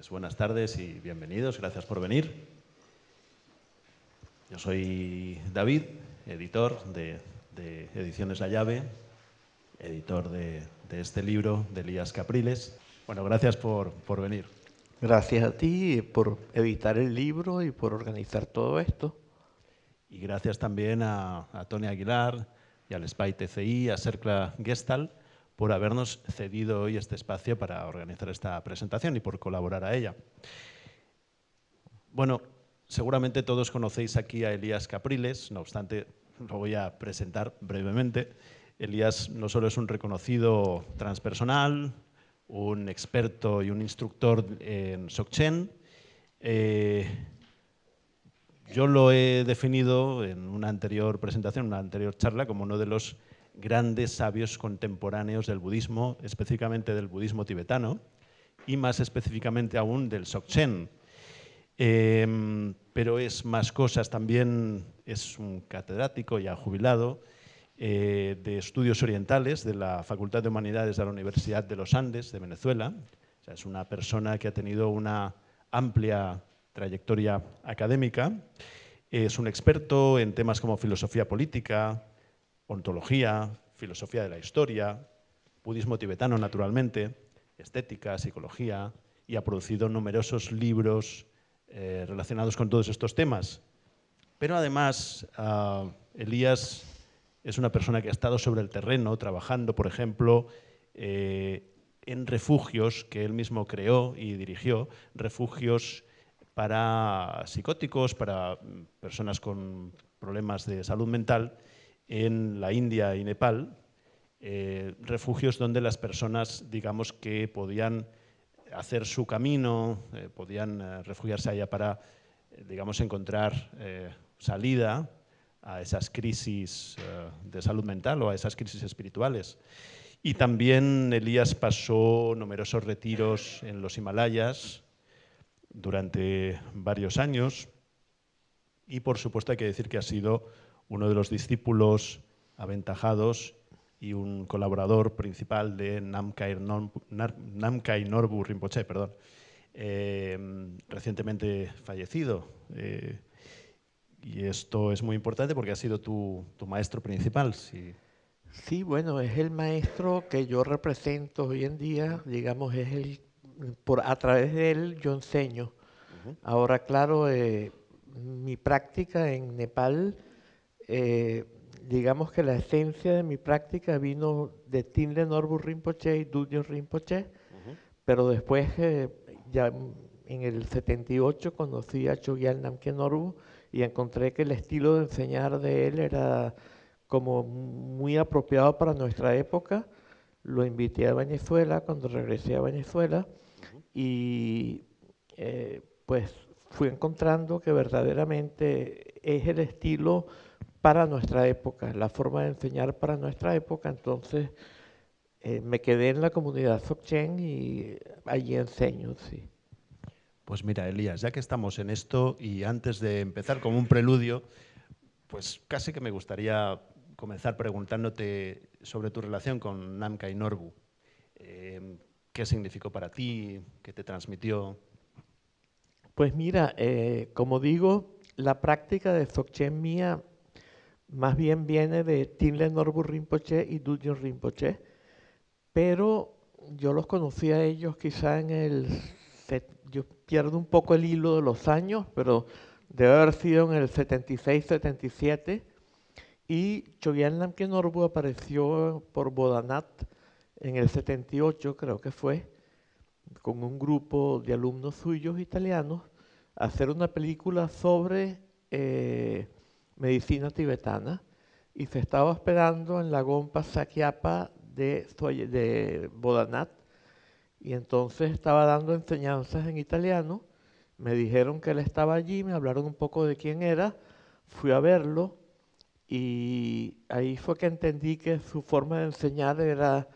Pues buenas tardes y bienvenidos, gracias por venir. Yo soy David, editor de Ediciones La Llave, editor de este libro de Elías Capriles. Bueno, gracias por venir. Gracias a ti por editar el libro y por organizar todo esto. Y gracias también a Tony Aguilar y al Espai TCI, a Cercla Gestal, por habernos cedido hoy este espacio para organizar esta presentación y por colaborar a ella. Bueno, seguramente todos conocéis aquí a Elías Capriles, no obstante, lo voy a presentar brevemente. Elías no solo es un reconocido transpersonal, un experto y un instructor en Dzogchen. Yo lo he definido en una anterior presentación, una anterior charla, como uno de los grandes sabios contemporáneos del budismo, específicamente del budismo tibetano y más específicamente aún del Dzogchen. Pero es más cosas, también es un catedrático ya jubilado de estudios orientales de la Facultad de Humanidades de la Universidad de los Andes de Venezuela. O sea, es una persona que ha tenido una amplia trayectoria académica. Es un experto en temas como filosofía política, ontología, filosofía de la historia, budismo tibetano naturalmente, estética, psicología, y ha producido numerosos libros relacionados con todos estos temas. Pero además, Elías es una persona que ha estado sobre el terreno trabajando, por ejemplo, en refugios que él mismo creó y dirigió, refugios para psicóticos, para personas con problemas de salud mental en la India y Nepal, refugios donde las personas, digamos, que podían hacer su camino, podían refugiarse allá para, digamos, encontrar salida a esas crisis de salud mental o a esas crisis espirituales. Y también Elías pasó numerosos retiros en los Himalayas durante varios años y, por supuesto, hay que decir que ha sido uno de los discípulos aventajados y un colaborador principal de Namkhai Norbu Rinpoche, recientemente fallecido. Y esto es muy importante porque ha sido tu maestro principal. Sí, bueno, es el maestro que yo represento hoy en día, digamos, a través de él yo enseño. Ahora, claro, mi práctica en Nepal, digamos que la esencia de mi práctica vino de Timle Norbu Rinpoche y Dudjom Rinpoche, pero después, ya en el 78, conocí a Chogyal Namkhe Norbu y encontré que el estilo de enseñar de él era como muy apropiado para nuestra época. Lo invité a Venezuela cuando regresé a Venezuela y pues fui encontrando que verdaderamente es el estilo para nuestra época, la forma de enseñar para nuestra época. Entonces me quedé en la comunidad Dzogchen y allí enseño, sí. Pues mira, Elías, ya que estamos en esto y antes de empezar como un preludio, pues casi que me gustaría comenzar preguntándote sobre tu relación con Namkhai Norbu. ¿Qué significó para ti? ¿Qué te transmitió? Pues mira, como digo, la práctica de Dzogchen mía más bien viene de Timle Norbu Rinpoche y Dudjom Rinpoche, pero yo los conocí a ellos quizá yo pierdo un poco el hilo de los años, pero debe haber sido en el 76, 77, y Chogyal Namkhe Norbu apareció por Bodanat en el 78, creo que fue, con un grupo de alumnos suyos italianos, a hacer una película sobre medicina tibetana, y se estaba hospedando en la Gompa Sakyapa de Bodanat, y entonces estaba dando enseñanzas en italiano. Me dijeron que él estaba allí, me hablaron un poco de quién era, fui a verlo y ahí fue que entendí que su forma de enseñar era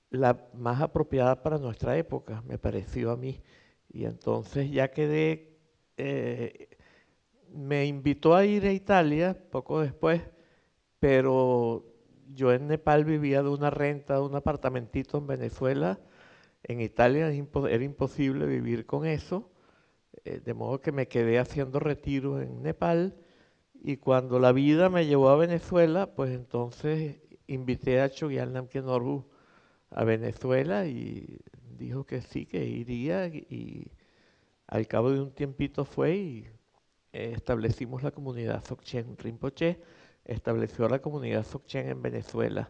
la más apropiada para nuestra época, me pareció a mí. Y entonces ya quedé, me invitó a ir a Italia poco después, pero yo en Nepal vivía de una renta de un apartamentito en Venezuela En Italia era imposible vivir con eso, de modo que me quedé haciendo retiro en Nepal y cuando la vida me llevó a Venezuela, pues entonces invité a Chogyal Namkén Norbu a Venezuela y dijo que sí, que iría y al cabo de un tiempito fue y establecimos la comunidad Dzogchen. Rinpoche estableció la comunidad Dzogchen en Venezuela.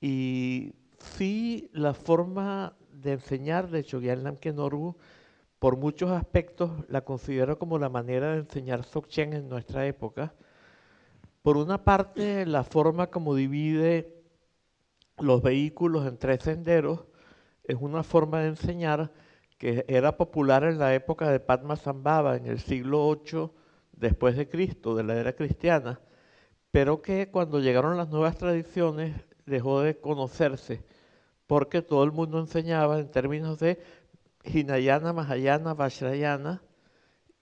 Y sí, la forma de enseñar de Chogyal Namkén Norbu, por muchos aspectos, la considero como la manera de enseñar Dzogchen en nuestra época. Por una parte, la forma como divide los vehículos en 3 senderos es una forma de enseñar que era popular en la época de Padmasambhava, en el siglo VIII después de Cristo, de la era cristiana, pero que cuando llegaron las nuevas tradiciones dejó de conocerse, porque todo el mundo enseñaba en términos de Hinayana, Mahayana, Vajrayana,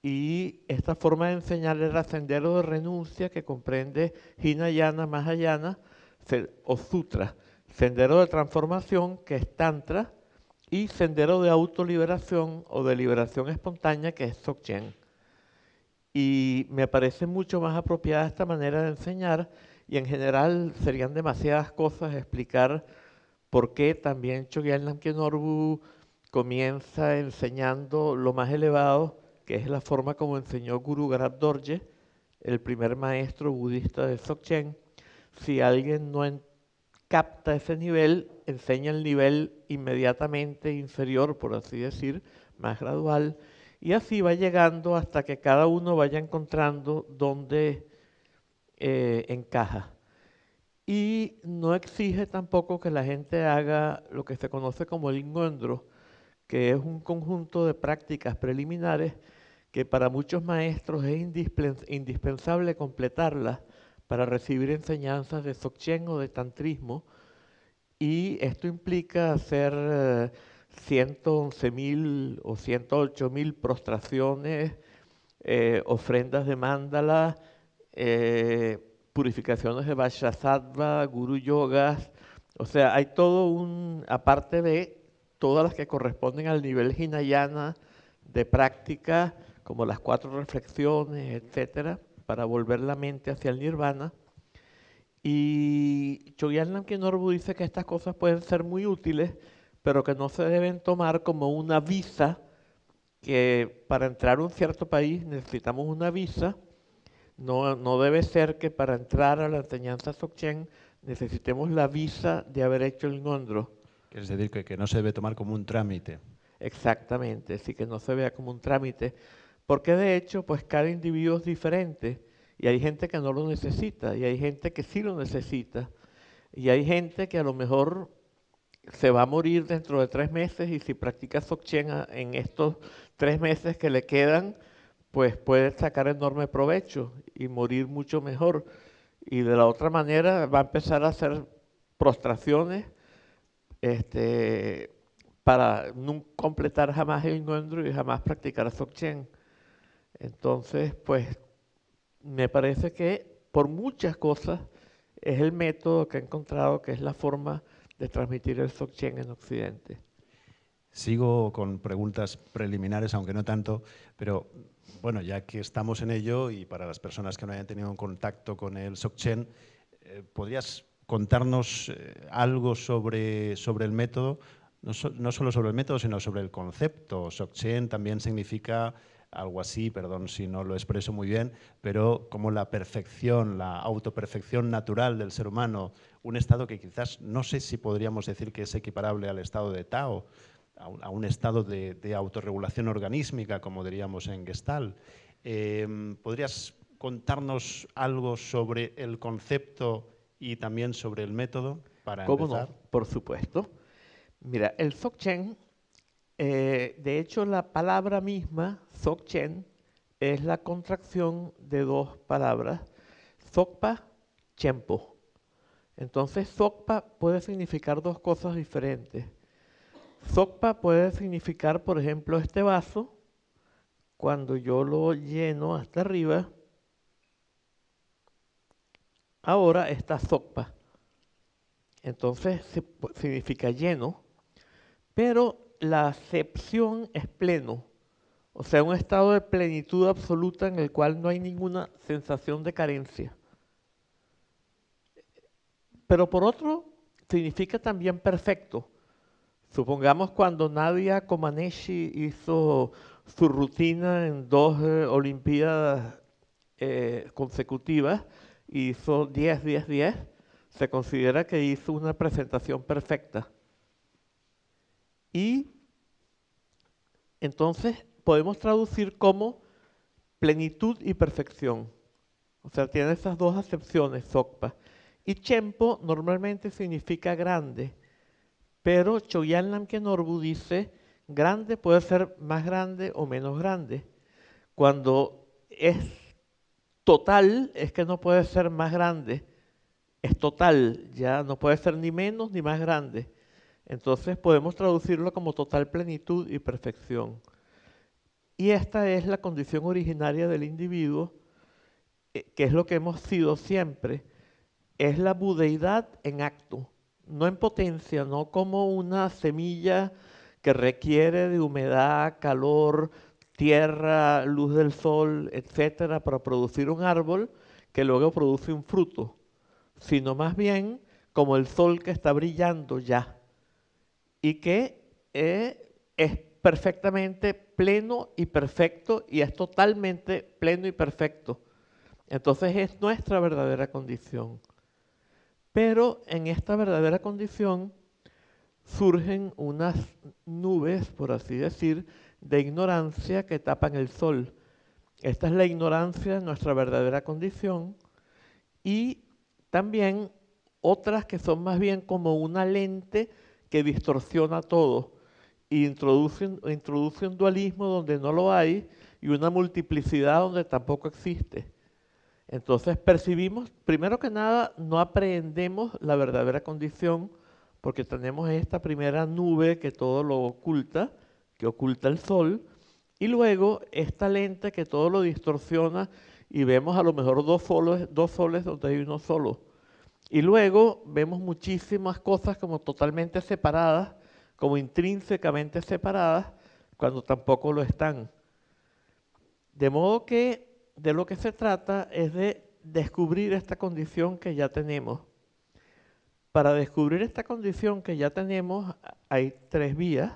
y esta forma de enseñar era sendero de renuncia que comprende Hinayana, Mahayana o Sutra, sendero de transformación que es Tantra y sendero de autoliberación o de liberación espontánea que es Dzogchen. Y me parece mucho más apropiada esta manera de enseñar y en general serían demasiadas cosas explicar por qué también Chogyal Namkén Norbu comienza enseñando lo más elevado, que es la forma como enseñó Guru Gharat Dorje, el primer maestro budista de Dzogchen. Si alguien no capta ese nivel, enseña el nivel inmediatamente inferior, por así decir, más gradual, y así va llegando hasta que cada uno vaya encontrando dónde encaja. Y no exige tampoco que la gente haga lo que se conoce como el Ngondro, que es un conjunto de prácticas preliminares que para muchos maestros es indispensable completarlas para recibir enseñanzas de Dzogchen o de Tantrismo, y esto implica hacer 111.000 o 108.000 prostraciones, ofrendas de mandala, purificaciones de Vajrasattva, Guru Yogas. O sea, hay todo aparte de todas las que corresponden al nivel Hinayana de práctica, como las 4 reflexiones, etcétera, para volver la mente hacia el Nirvana. Y Chogyal Namkén Norbu dice que estas cosas pueden ser muy útiles, pero que no se deben tomar como una visa, que para entrar a un cierto país necesitamos una visa. No debe ser que para entrar a la enseñanza Dzogchen necesitemos la visa de haber hecho el Ngondro. Es decir, que no se debe tomar como un trámite. Exactamente, sí, que no se vea como un trámite, porque de hecho, pues cada individuo es diferente y hay gente que no lo necesita y hay gente que sí lo necesita y hay gente que a lo mejor se va a morir dentro de 3 meses y si practica Dzogchen en estos 3 meses que le quedan, pues puede sacar enorme provecho y morir mucho mejor. Y de la otra manera va a empezar a hacer prostraciones para no completar jamás el Ngondro y jamás practicar Dzogchen. Entonces, pues me parece que por muchas cosas es el método que he encontrado que es la forma de transmitir el Dzogchen en Occidente. Sigo con preguntas preliminares, aunque no tanto, pero bueno, ya que estamos en ello y para las personas que no hayan tenido un contacto con el Dzogchen, ¿podrías contarnos algo sobre el método? No solo sobre el método, sino sobre el concepto. Dzogchen también significa algo así, perdón si no lo expreso muy bien, pero como la perfección, la autoperfección natural del ser humano, un estado que quizás no sé si podríamos decir que es equiparable al estado de Tao, a un estado de autorregulación organísmica, como diríamos en Gestalt. ¿Podrías contarnos algo sobre el concepto y también sobre el método para ¿Cómo no? empezar? Por supuesto. Mira, el Dzogchen, de hecho la palabra misma, Dzogchen, es la contracción de 2 palabras, Dzogpa, Chenpo. Entonces, Dzogpa puede significar 2 cosas diferentes. Dzogpa puede significar, por ejemplo, este vaso, cuando yo lo lleno hasta arriba, ahora está Dzogpa. Entonces significa lleno, pero la acepción es pleno, o sea, un estado de plenitud absoluta en el cual no hay ninguna sensación de carencia. Pero por otro, significa también perfecto. Supongamos cuando Nadia Comaneci hizo su rutina en 2 Olimpiadas consecutivas, hizo 10, 10, 10, se considera que hizo una presentación perfecta. Y entonces podemos traducir como plenitud y perfección. O sea, tiene esas dos acepciones, Sokpa. Y Chenpo normalmente significa grande, pero Chogyal Namkhen Norbu dice grande puede ser más grande o menos grande. Cuando es total, es que no puede ser más grande, es total, ya no puede ser ni menos ni más grande. Entonces podemos traducirlo como total plenitud y perfección. Y esta es la condición originaria del individuo, que es lo que hemos sido siempre. Es la budeidad en acto, no en potencia, no como una semilla que requiere de humedad, calor, tierra, luz del sol, etcétera, para producir un árbol que luego produce un fruto, sino más bien como el sol que está brillando ya y que es perfectamente pleno y perfecto y es totalmente pleno y perfecto. Entonces es nuestra verdadera condición. Pero en esta verdadera condición surgen unas nubes, por así decir, de ignorancia que tapan el sol. Esta es la ignorancia de nuestra verdadera condición y también otras que son más bien como una lente que distorsiona todo e introduce un dualismo donde no lo hay y una multiplicidad donde tampoco existe. Entonces percibimos, primero que nada, no aprehendemos la verdadera condición porque tenemos esta primera nube que todo lo oculta, que oculta el sol, y luego esta lente que todo lo distorsiona y vemos a lo mejor dos soles donde hay uno solo. Y luego vemos muchísimas cosas como totalmente separadas, como intrínsecamente separadas, cuando tampoco lo están. De modo que de lo que se trata es de descubrir esta condición que ya tenemos. Para descubrir esta condición que ya tenemos hay 3 vías,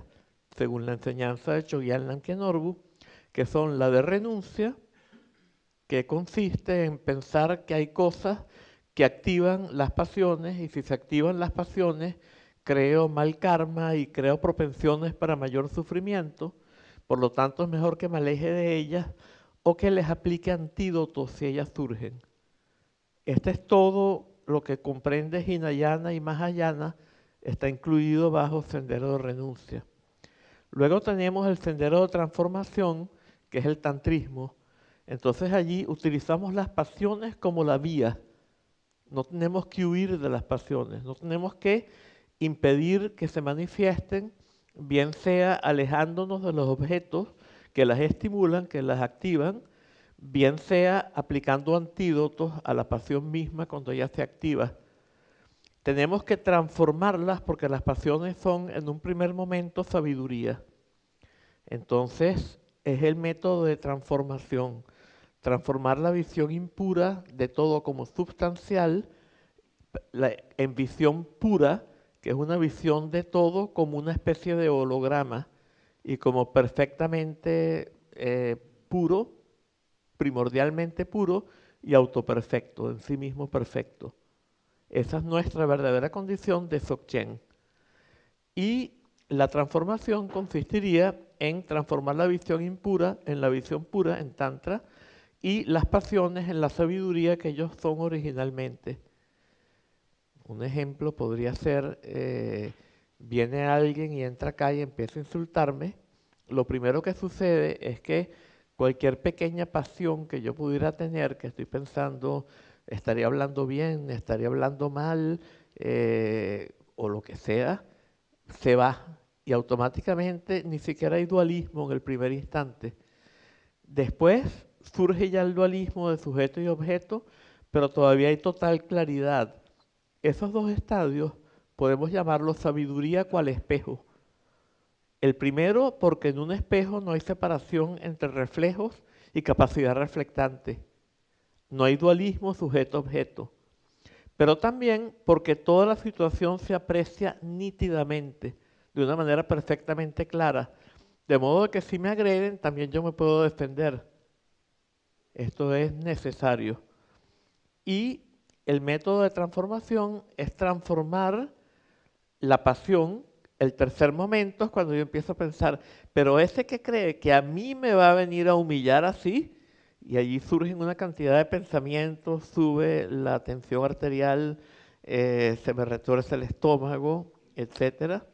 según la enseñanza de Chogyal Namkhen Norbu, que son la de renuncia, que consiste en pensar que hay cosas que activan las pasiones y si se activan las pasiones creo mal karma y creo propensiones para mayor sufrimiento, por lo tanto es mejor que me aleje de ellas o que les aplique antídotos si ellas surgen. Este es todo lo que comprende Hinayana y Mahayana, está incluido bajo sendero de renuncia. Luego tenemos el sendero de transformación, que es el tantrismo. Entonces allí utilizamos las pasiones como la vía. No tenemos que huir de las pasiones, no tenemos que impedir que se manifiesten, bien sea alejándonos de los objetos que las estimulan, que las activan, bien sea aplicando antídotos a la pasión misma cuando ella se activa. Tenemos que transformarlas porque las pasiones son en un primer momento sabiduría. Entonces es el método de transformación. Transformar la visión impura de todo como substancial en visión pura, que es una visión de todo como una especie de holograma y como perfectamente puro, primordialmente puro y autoperfecto, en sí mismo perfecto. Esa es nuestra verdadera condición de Dzogchen. Y la transformación consistiría en transformar la visión impura en la visión pura, en Tantra, y las pasiones en la sabiduría que ellos son originalmente. Un ejemplo podría ser, viene alguien y entra acá y empieza a insultarme. Lo primero que sucede es que cualquier pequeña pasión que yo pudiera tener, que estoy pensando, estaría hablando bien, estaría hablando mal, o lo que sea, se va y automáticamente ni siquiera hay dualismo en el primer instante. Después surge ya el dualismo de sujeto y objeto, pero todavía hay total claridad. Esos 2 estadios podemos llamarlos sabiduría cual espejo. El primero, porque en un espejo no hay separación entre reflejos y capacidad reflectante. No hay dualismo sujeto-objeto. Pero también porque toda la situación se aprecia nítidamente, de una manera perfectamente clara. De modo que si me agreden, también yo me puedo defender. Esto es necesario. Y el método de transformación es transformar la pasión. El tercer momento es cuando yo empiezo a pensar, pero ese que cree que a mí me va a venir a humillar así, y allí surgen una cantidad de pensamientos, sube la tensión arterial, se me retuerce el estómago, etcétera.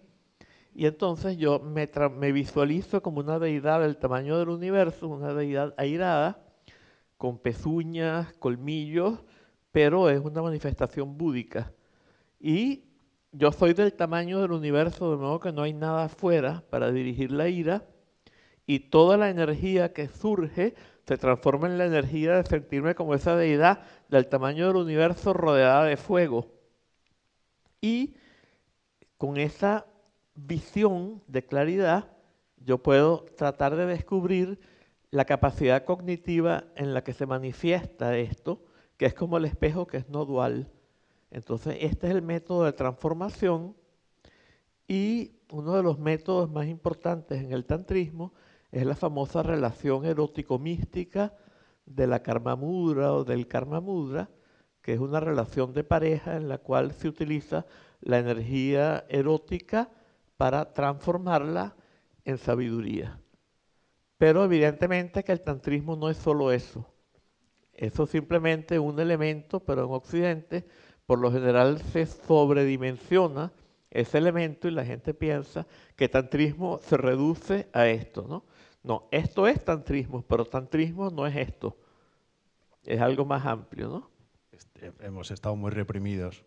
Y entonces yo me visualizo como una deidad del tamaño del universo, una deidad airada, con pezuñas, colmillos, pero es una manifestación búdica. Y yo soy del tamaño del universo, de modo que no hay nada afuera para dirigir la ira, y toda la energía que surge se transforma en la energía de sentirme como esa deidad del tamaño del universo rodeada de fuego. Y con esa visión de claridad, yo puedo tratar de descubrir la capacidad cognitiva en la que se manifiesta esto, que es como el espejo que es no dual. Entonces, este es el método de transformación, y uno de los métodos más importantes en el tantrismo es la famosa relación erótico-mística de la karma mudra o del karma mudra, que es una relación de pareja en la cual se utiliza la energía erótica para transformarla en sabiduría. Pero evidentemente que el tantrismo no es solo eso. Eso es simplemente un elemento, pero en Occidente por lo general se sobredimensiona ese elemento y la gente piensa que tantrismo se reduce a esto, ¿no? No, esto es tantrismo, pero tantrismo no es esto. Es algo más amplio, ¿no? Hemos estado muy reprimidos.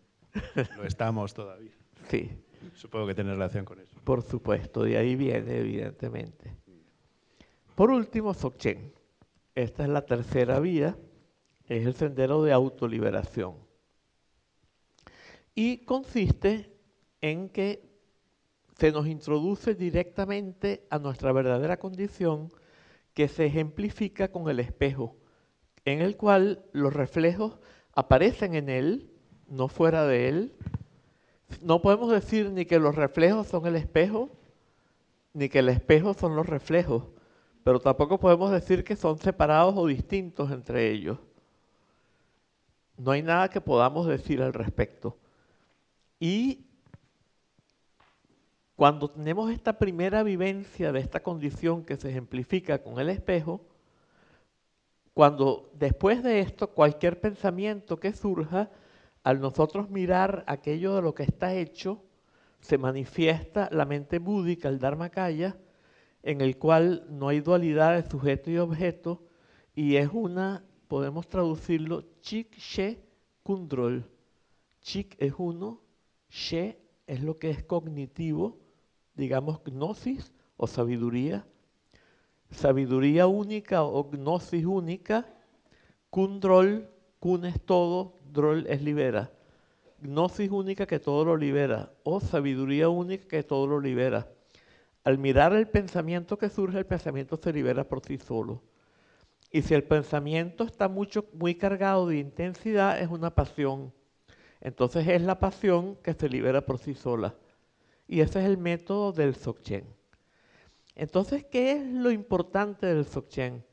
Lo estamos todavía. Sí. Supongo que tiene relación con eso. Por supuesto, de ahí viene, evidentemente. Por último, Dzogchen. Esta es la tercera vía, es el sendero de autoliberación. Y consiste en que se nos introduce directamente a nuestra verdadera condición, que se ejemplifica con el espejo, en el cual los reflejos aparecen en él, no fuera de él. No podemos decir ni que los reflejos son el espejo, ni que el espejo son los reflejos, pero tampoco podemos decir que son separados o distintos entre ellos. No hay nada que podamos decir al respecto. Y cuando tenemos esta primera vivencia de esta condición que se ejemplifica con el espejo, cuando después de esto cualquier pensamiento que surja, al nosotros mirar aquello de lo que está hecho, se manifiesta la mente búdica, el Dharmakaya, en el cual no hay dualidad de sujeto y objeto, y es una, podemos traducirlo, Chik She Kundrol. Chik es uno, She es lo que es cognitivo, digamos gnosis o sabiduría. Sabiduría única o gnosis única. Kundrol, kun es todo, drol es libera. Gnosis única que todo lo libera, o sabiduría única que todo lo libera. Al mirar el pensamiento que surge, el pensamiento se libera por sí solo. Y si el pensamiento está muy cargado de intensidad, es una pasión. Entonces es la pasión que se libera por sí sola. Y ese es el método del Dzogchen. Entonces, ¿qué es lo importante del Dzogchen?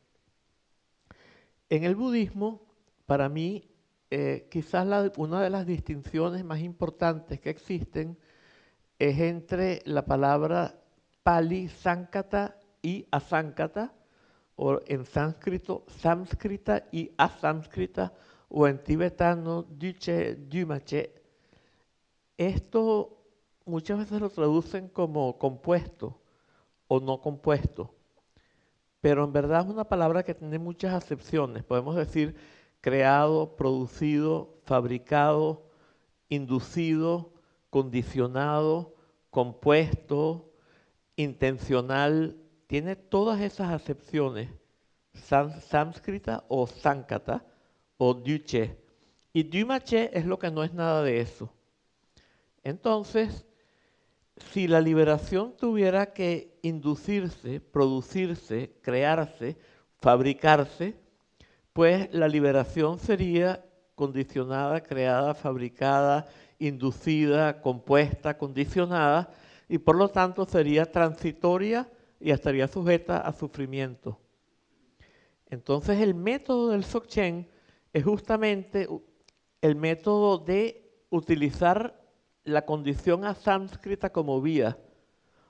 En el budismo, para mí, quizás una de las distinciones más importantes que existen es entre la palabra Pali Sankata y Asankata, o en sánscrito sánscrita y asánscrita, o en tibetano Duche, Dumache. Esto muchas veces lo traducen como compuesto o no compuesto, pero en verdad es una palabra que tiene muchas acepciones. Podemos decir creado, producido, fabricado, inducido, condicionado, compuesto, intencional. Tiene todas esas acepciones, sánscrita o sánkata o duche. Y dumache es lo que no es nada de eso. Entonces, Si la liberación tuviera que inducirse, producirse, crearse, fabricarse, pues la liberación sería condicionada, creada, fabricada, inducida, compuesta, condicionada, y por lo tanto sería transitoria y estaría sujeta a sufrimiento. Entonces el método del Dzogchen es justamente el método de utilizar la condición asánscrita como vía.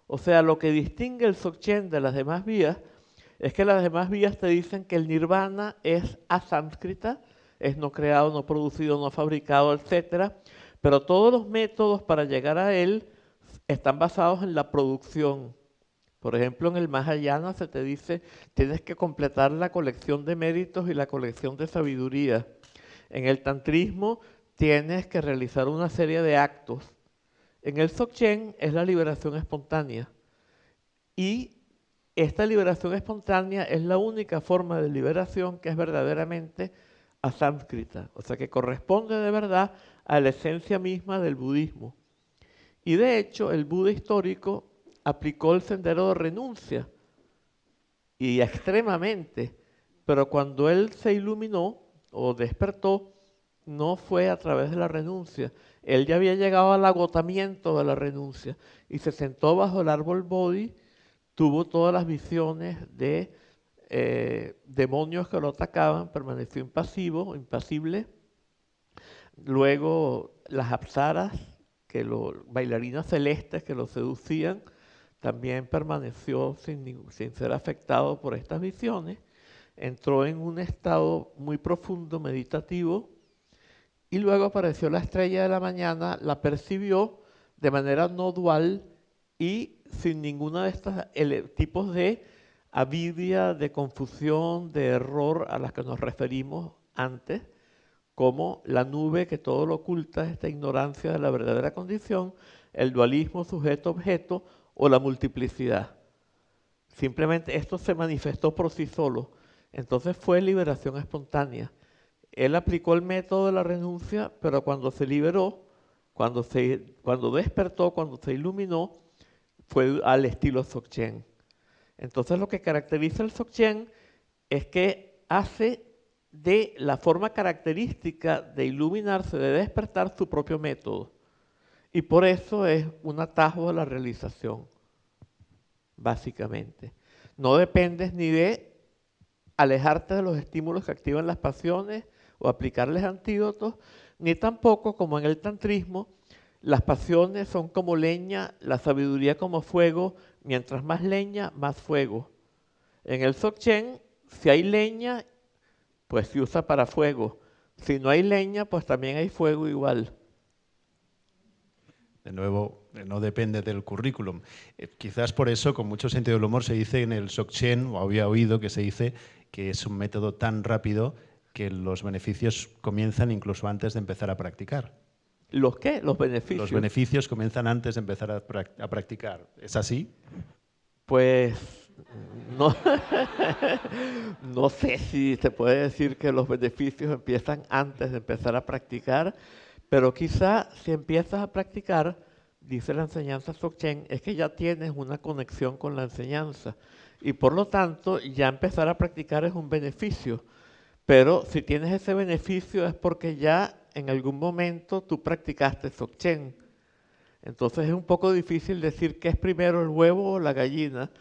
O sea, lo que distingue el Dzogchen de las demás vías es que las demás vías te dicen que el nirvana es asánscrita, es no creado, no producido, no fabricado, etc. Pero todos los métodos para llegar a él están basados en la producción. Por ejemplo, en el Mahayana se te dice, tienes que completar la colección de méritos y la colección de sabiduría. En el tantrismo tienes que realizar una serie de actos. En el Dzogchen es la liberación espontánea. Y esta liberación espontánea es la única forma de liberación que es verdaderamente asánscrita, o sea que corresponde de verdad a la esencia misma del budismo. Y de hecho, el Buda histórico aplicó el sendero de renuncia, y extremadamente, pero cuando él se iluminó o despertó, no fue a través de la renuncia. Él ya había llegado al agotamiento de la renuncia y se sentó bajo el árbol Bodhi, tuvo todas las visiones de demonios que lo atacaban, permaneció impasible. Luego las apsaras, bailarinas celestes que lo seducían, también permaneció sin ser afectado por estas visiones. Entró en un estado muy profundo, meditativo, y luego apareció la estrella de la mañana, la percibió de manera no dual y sin ninguno de estos tipos de avidia, de confusión, de error a las que nos referimos antes, como la nube que todo lo oculta, esta ignorancia de la verdadera condición, el dualismo sujeto-objeto o la multiplicidad. Simplemente esto se manifestó por sí solo. Entonces fue liberación espontánea. Él aplicó el método de la renuncia, pero cuando se liberó, cuando despertó, cuando se iluminó, fue al estilo Dzogchen. Entonces lo que caracteriza el Dzogchen es que hace de la forma característica de iluminarse, de despertar, su propio método. Y por eso es un atajo a la realización, básicamente. No dependes ni de alejarte de los estímulos que activan las pasiones o aplicarles antídotos, ni tampoco, como en el tantrismo, las pasiones son como leña, la sabiduría como fuego, mientras más leña, más fuego. En el Dzogchen, si hay leña, pues se usa para fuego. Si no hay leña, pues también hay fuego igual. De nuevo, no depende del currículum. Quizás por eso, con mucho sentido del humor, se dice en el Dzogchen, o había oído que se dice que es un método tan rápido que los beneficios comienzan incluso antes de empezar a practicar. ¿Los qué? Los beneficios. Los beneficios comienzan antes de empezar a practicar. ¿Es así? Pues no, no sé si se puede decir que los beneficios empiezan antes de empezar a practicar, pero quizá si empiezas a practicar, dice la enseñanza Dzogchen, es que ya tienes una conexión con la enseñanza y por lo tanto ya empezar a practicar es un beneficio. Pero si tienes ese beneficio es porque ya en algún momento tú practicaste Dzogchen. Entonces es un poco difícil decir qué es primero, el huevo o la gallina.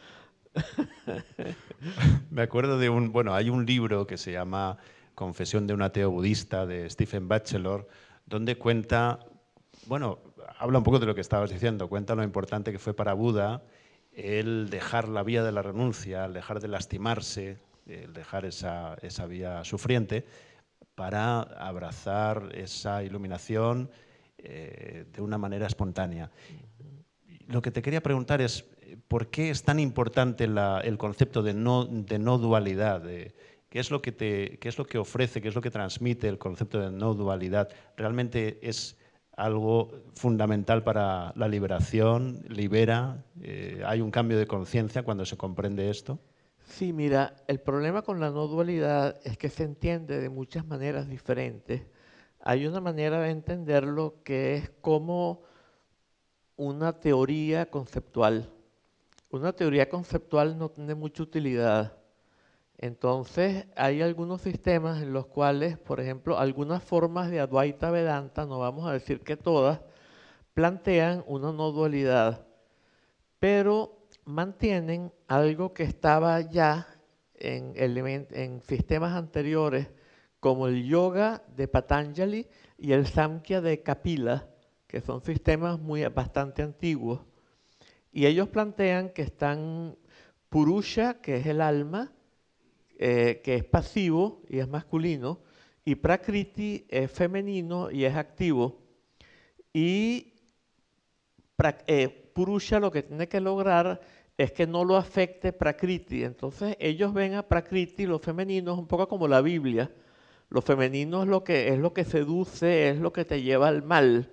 Me acuerdo de hay un libro que se llama Confesión de un ateo budista de Stephen Batchelor, donde cuenta, habla un poco de lo que estabas diciendo, cuenta lo importante que fue para Buda el dejar la vía de la renuncia, el dejar de lastimarse, el dejar esa vía sufriente para abrazar esa iluminación de una manera espontánea. Lo que te quería preguntar es, ¿por qué es tan importante el concepto de no dualidad? ¿Qué es lo que ofrece, qué es lo que transmite el concepto de no dualidad? ¿Realmente es algo fundamental para la liberación? ¿Libera? ¿Hay un cambio de conciencia cuando se comprende esto? Sí, mira, el problema con la no dualidad es que se entiende de muchas maneras diferentes. Hay una manera de entenderlo que es como una teoría conceptual. Una teoría conceptual no tiene mucha utilidad. Entonces, hay algunos sistemas en los cuales, por ejemplo, algunas formas de Advaita Vedanta, no vamos a decir que todas, plantean una no dualidad, pero mantienen algo que estaba ya en sistemas anteriores, como el yoga de Patanjali y el Samkhya de Kapila, que son sistemas bastante antiguos. Y ellos plantean que están Purusha, que es el alma, que es pasivo y es masculino, y Prakriti es femenino y es activo. Y Purusha lo que tiene que lograr es que no lo afecte Prakriti. Entonces ellos ven a Prakriti, lo femenino, es un poco como la Biblia. Lo femenino es lo que seduce, es lo que te lleva al mal.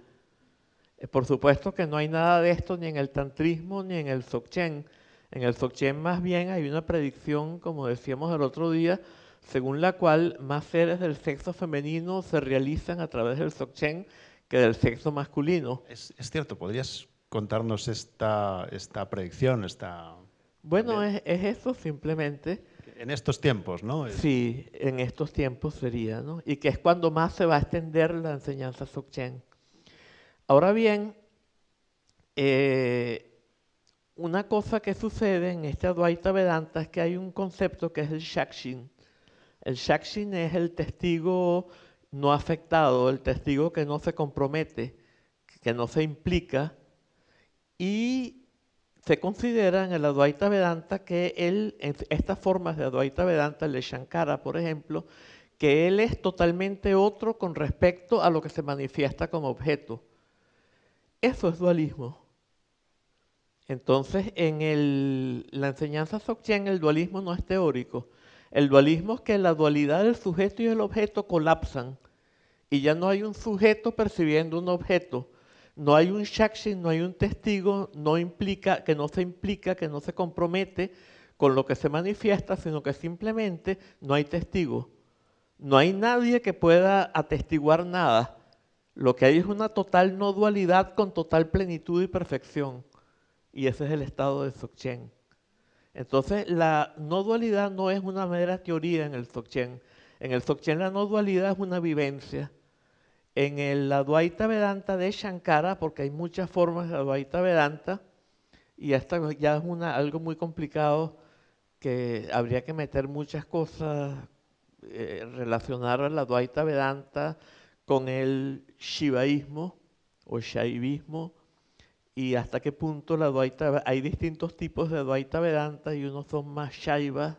Por supuesto que no hay nada de esto ni en el tantrismo ni en el Dzogchen. En el Dzogchen más bien hay una predicción, como decíamos el otro día, según la cual más seres del sexo femenino se realizan a través del Dzogchen que del sexo masculino. Es cierto, ¿podrías contarnos esta predicción? Bueno, es eso simplemente. En estos tiempos, ¿no? Sí, en estos tiempos sería, ¿no? Y que es cuando más se va a extender la enseñanza Dzogchen. Ahora bien, una cosa que sucede en este Advaita Vedanta es que hay un concepto que es el Shakshin. El Shakshin es el testigo no afectado, el testigo que no se compromete, que no se implica, y se considera en el Advaita Vedanta que en estas formas de Advaita Vedanta, el de Shankara, por ejemplo, que él es totalmente otro con respecto a lo que se manifiesta como objeto. Eso es dualismo. Entonces, en la enseñanza Dzogchen el dualismo no es teórico. El dualismo es que la dualidad del sujeto y el objeto colapsan y ya no hay un sujeto percibiendo un objeto. No hay un shakshin, no hay un testigo, que no se compromete con lo que se manifiesta, sino que simplemente no hay testigo. No hay nadie que pueda atestiguar nada. Lo que hay es una total no dualidad con total plenitud y perfección. Y ese es el estado de Dzogchen. Entonces, la no dualidad no es una mera teoría en el Dzogchen. En el Dzogchen la no dualidad es una vivencia. En el Advaita Vedanta de Shankara, porque hay muchas formas de Advaita Vedanta, y esta ya es algo muy complicado que habría que meter muchas cosas, relacionar al Advaita Vedanta con el shivaísmo o shaivismo, y hasta qué punto hay distintos tipos de Advaita Vedanta y unos son más Shaivas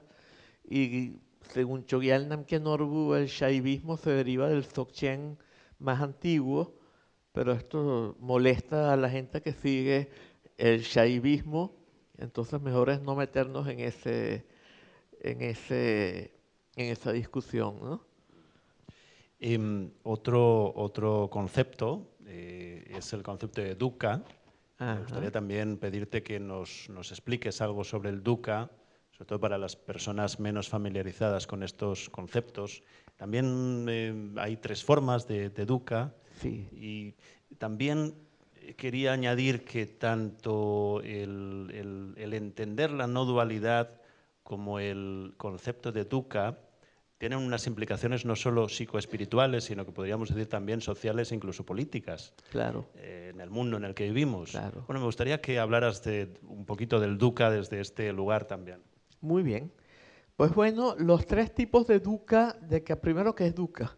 y según Chogyal Namkhen Norbu el Shaivismo se deriva del Dzogchen más antiguo, pero esto molesta a la gente que sigue el Shaivismo, entonces mejor es no meternos en esa discusión, ¿no? Otro concepto es el concepto de dukkha. Ajá. Me gustaría también pedirte que nos expliques algo sobre el dukkha, sobre todo para las personas menos familiarizadas con estos conceptos. También hay tres formas de dukkha. Sí. Y también quería añadir que tanto el entender la no dualidad como el concepto de dukkha tienen unas implicaciones no solo psicoespirituales, sino que podríamos decir también sociales e incluso políticas. Claro. En el mundo en el que vivimos. Claro. Bueno, me gustaría que hablaras un poquito del dukkha desde este lugar también. Muy bien. Pues bueno, los tres tipos de dukkha, primero, ¿qué es dukkha?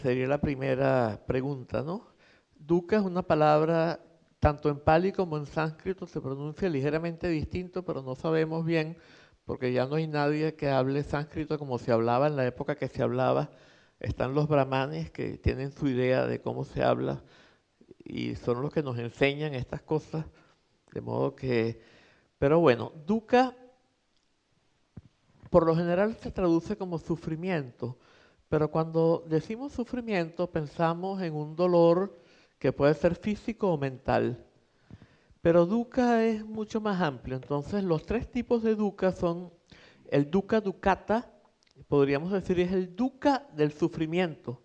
Sería la primera pregunta, ¿no? Dukkha es una palabra, tanto en pali como en sánscrito, se pronuncia ligeramente distinto, pero no sabemos bien, porque ya no hay nadie que hable sánscrito como se hablaba en la época que se hablaba. Están los brahmanes que tienen su idea de cómo se habla y son los que nos enseñan estas cosas, de modo que... Pero bueno, dukkha por lo general se traduce como sufrimiento, pero cuando decimos sufrimiento pensamos en un dolor que puede ser físico o mental. Pero dukkha es mucho más amplio, entonces los tres tipos de dukkha son el dukkha dukkhata, podríamos decir es el dukkha del sufrimiento.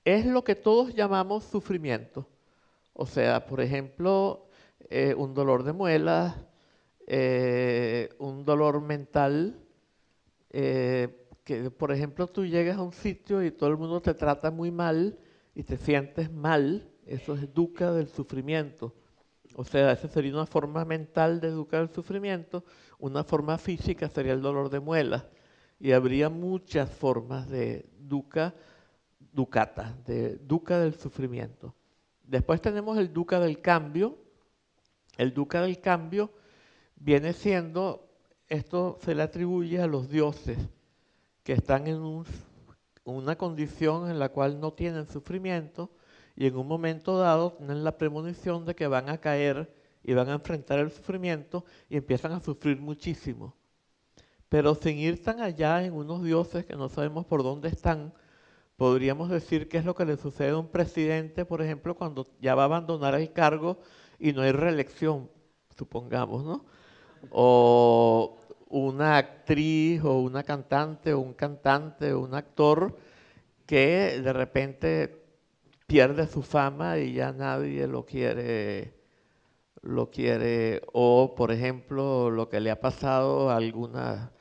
Es lo que todos llamamos sufrimiento. O sea, por ejemplo, un dolor de muelas, un dolor mental, que por ejemplo tú llegas a un sitio y todo el mundo te trata muy mal y te sientes mal, eso es dukkha del sufrimiento. O sea, esa sería una forma mental de dukkha del sufrimiento, una forma física sería el dolor de muelas. Y habría muchas formas de dukkha, dukkata, de dukkha del sufrimiento. Después tenemos el dukkha del cambio. El dukkha del cambio viene siendo, esto se le atribuye a los dioses que están en una condición en la cual no tienen sufrimiento y en un momento dado tienen la premonición de que van a caer y van a enfrentar el sufrimiento y empiezan a sufrir muchísimo. Pero sin ir tan allá en unos dioses que no sabemos por dónde están, podríamos decir que es lo que le sucede a un presidente, por ejemplo, cuando ya va a abandonar el cargo y no hay reelección, supongamos, ¿no? O una actriz o una cantante o un cantante o un actor que de repente pierde su fama y ya nadie lo quiere, o por ejemplo lo que le ha pasado a alguna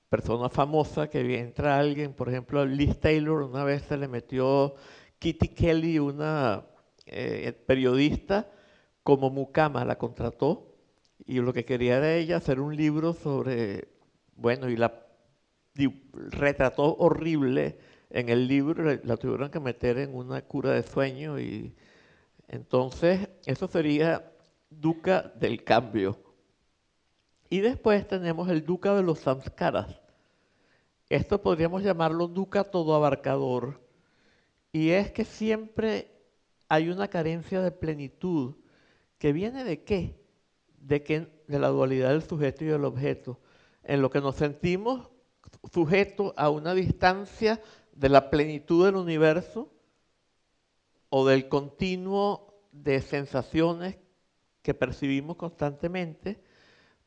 persona famosa que entra alguien, por ejemplo Liz Taylor, una vez se le metió Kitty Kelly, una periodista, como mucama, la contrató y lo que quería era ella hacer un libro sobre, bueno, y la retrató horrible en el libro, la tuvieron que meter en una cura de sueño y entonces eso sería dukkha del cambio. Y después tenemos el dukkha de los samskaras. Esto podríamos llamarlo dukkha todo abarcador. Y es que siempre hay una carencia de plenitud que viene ¿de qué? De la dualidad del sujeto y del objeto, en lo que nos sentimos sujetos a una distancia de la plenitud del universo o del continuo de sensaciones que percibimos constantemente,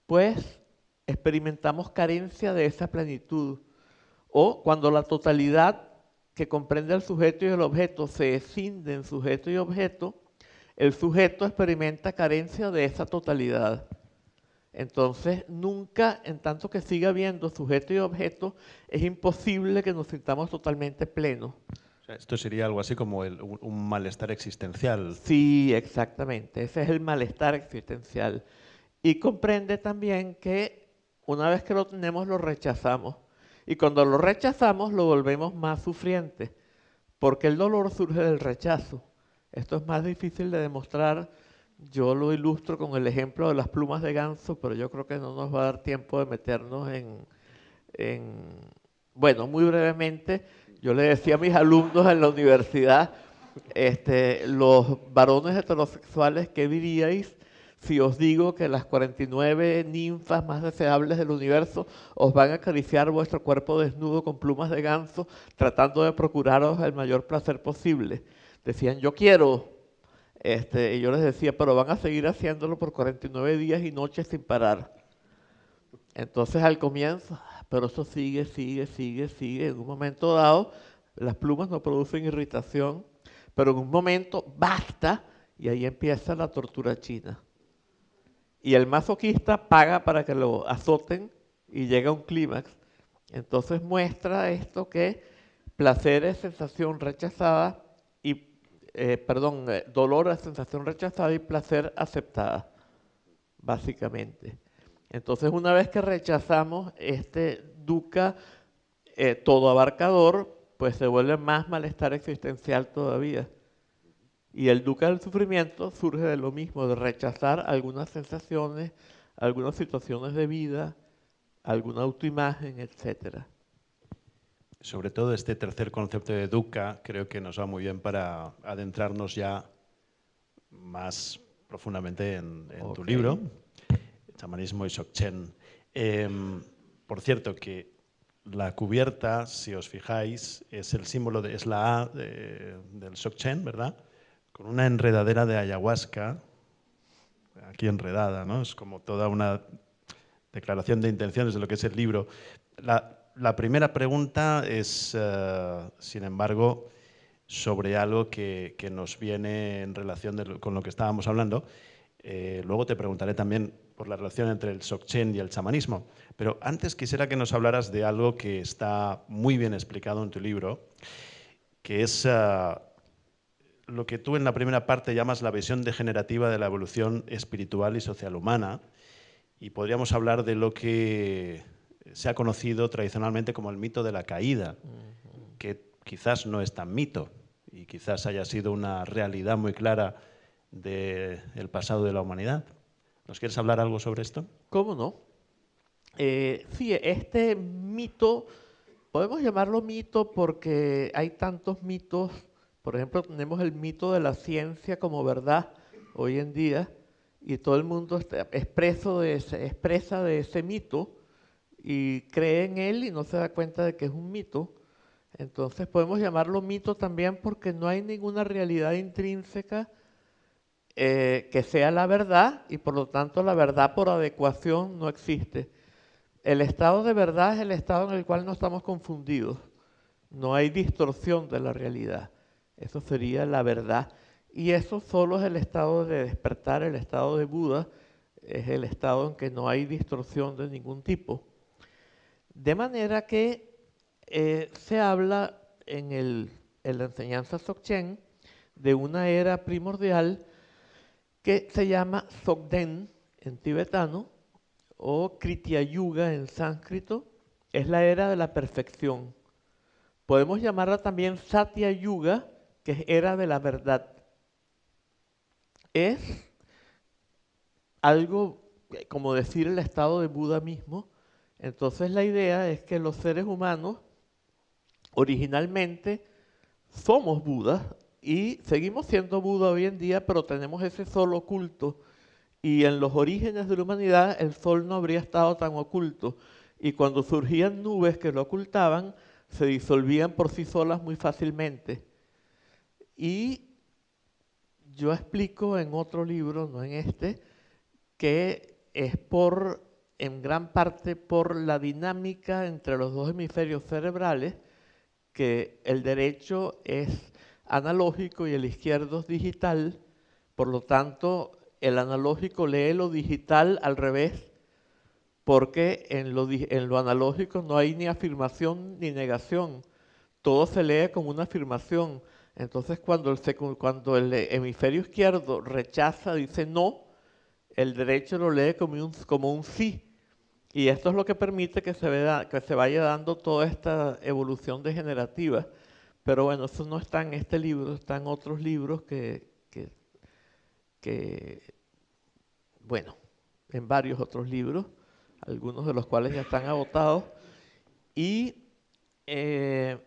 pues experimentamos carencia de esa plenitud. O cuando la totalidad que comprende al sujeto y el objeto se escinde en sujeto y objeto, el sujeto experimenta carencia de esa totalidad. Entonces, nunca, en tanto que siga habiendo sujeto y objeto, es imposible que nos sintamos totalmente plenos. O sea, esto sería algo así como un malestar existencial. Sí, exactamente. Ese es el malestar existencial. Y comprende también que una vez que lo tenemos, lo rechazamos. Y cuando lo rechazamos, lo volvemos más sufriente, porque el dolor surge del rechazo. Esto es más difícil de demostrar. Yo lo ilustro con el ejemplo de las plumas de ganso, pero yo creo que no nos va a dar tiempo de meternos bueno, muy brevemente, yo le decía a mis alumnos en la universidad, los varones heterosexuales, ¿qué diríais si os digo que las 49 ninfas más deseables del universo os van a acariciar vuestro cuerpo desnudo con plumas de ganso, tratando de procuraros el mayor placer posible? Decían, yo quiero. Y yo les decía, pero van a seguir haciéndolo por 49 días y noches sin parar. Entonces al comienzo, pero eso sigue. En un momento dado, las plumas no producen irritación, pero en un momento basta y ahí empieza la tortura china. Y el masoquista paga para que lo azoten y llega a un clímax. Entonces muestra esto que placer es sensación rechazada y, dolor es sensación rechazada y placer aceptada, básicamente. Entonces, una vez que rechazamos este dukkha todo abarcador, pues se vuelve más malestar existencial todavía. Y el dukkha del sufrimiento surge de lo mismo, de rechazar algunas sensaciones, algunas situaciones de vida, alguna autoimagen, etc. Sobre todo este tercer concepto de dukkha creo que nos va muy bien para adentrarnos ya más profundamente en tu libro, Chamanismo y Dzogchen. Por cierto, que la cubierta, si os fijáis, es el símbolo, es la A del Dzogchen, ¿verdad? Con una enredadera de ayahuasca, aquí enredada, ¿no? Es como toda una declaración de intenciones de lo que es el libro. La primera pregunta es, sin embargo, sobre algo que nos viene en relación con lo que estábamos hablando. Luego te preguntaré también por la relación entre el Dzogchen y el chamanismo. Pero antes quisiera que nos hablaras de algo que está muy bien explicado en tu libro, que es lo que tú en la primera parte llamas la visión degenerativa de la evolución espiritual y social humana. Y podríamos hablar de lo que se ha conocido tradicionalmente como el mito de la caída, que quizás no es tan mito y quizás haya sido una realidad muy clara del pasado de la humanidad. ¿Nos quieres hablar algo sobre esto? ¿Cómo no? Sí, este mito, podemos llamarlo mito porque hay tantos mitos. Por ejemplo, tenemos el mito de la ciencia como verdad hoy en día y todo el mundo expresa de ese mito y cree en él y no se da cuenta de que es un mito. Entonces podemos llamarlo mito también porque no hay ninguna realidad intrínseca que sea la verdad y por lo tanto la verdad por adecuación no existe. El estado de verdad es el estado en el cual no estamos confundidos. No hay distorsión de la realidad. Eso sería la verdad. Y eso solo es el estado de despertar, el estado de Buda, es el estado en que no hay distorsión de ningún tipo. De manera que se habla en la enseñanza Dzogchen de una era primordial que se llama Dzogden en tibetano o Kritya Yuga en sánscrito, es la era de la perfección. Podemos llamarla también Satya Yuga, que es era de la verdad. Es algo como decir el estado de Buda mismo. Entonces la idea es que los seres humanos originalmente somos Budas y seguimos siendo Buda hoy en día, pero tenemos ese sol oculto. Y en los orígenes de la humanidad el sol no habría estado tan oculto. Y cuando surgían nubes que lo ocultaban, se disolvían por sí solas muy fácilmente. Y yo explico en otro libro, no en este, que es en gran parte por la dinámica entre los dos hemisferios cerebrales, que el derecho es analógico y el izquierdo es digital, por lo tanto el analógico lee lo digital al revés, porque en lo analógico no hay ni afirmación ni negación, todo se lee como una afirmación. Entonces cuando el hemisferio izquierdo rechaza, dice no, el derecho lo lee como un sí. Y esto es lo que permite que se vaya dando toda esta evolución degenerativa. Pero bueno, eso no está en este libro, está en otros libros bueno, en varios otros libros, algunos de los cuales ya están agotados. Y en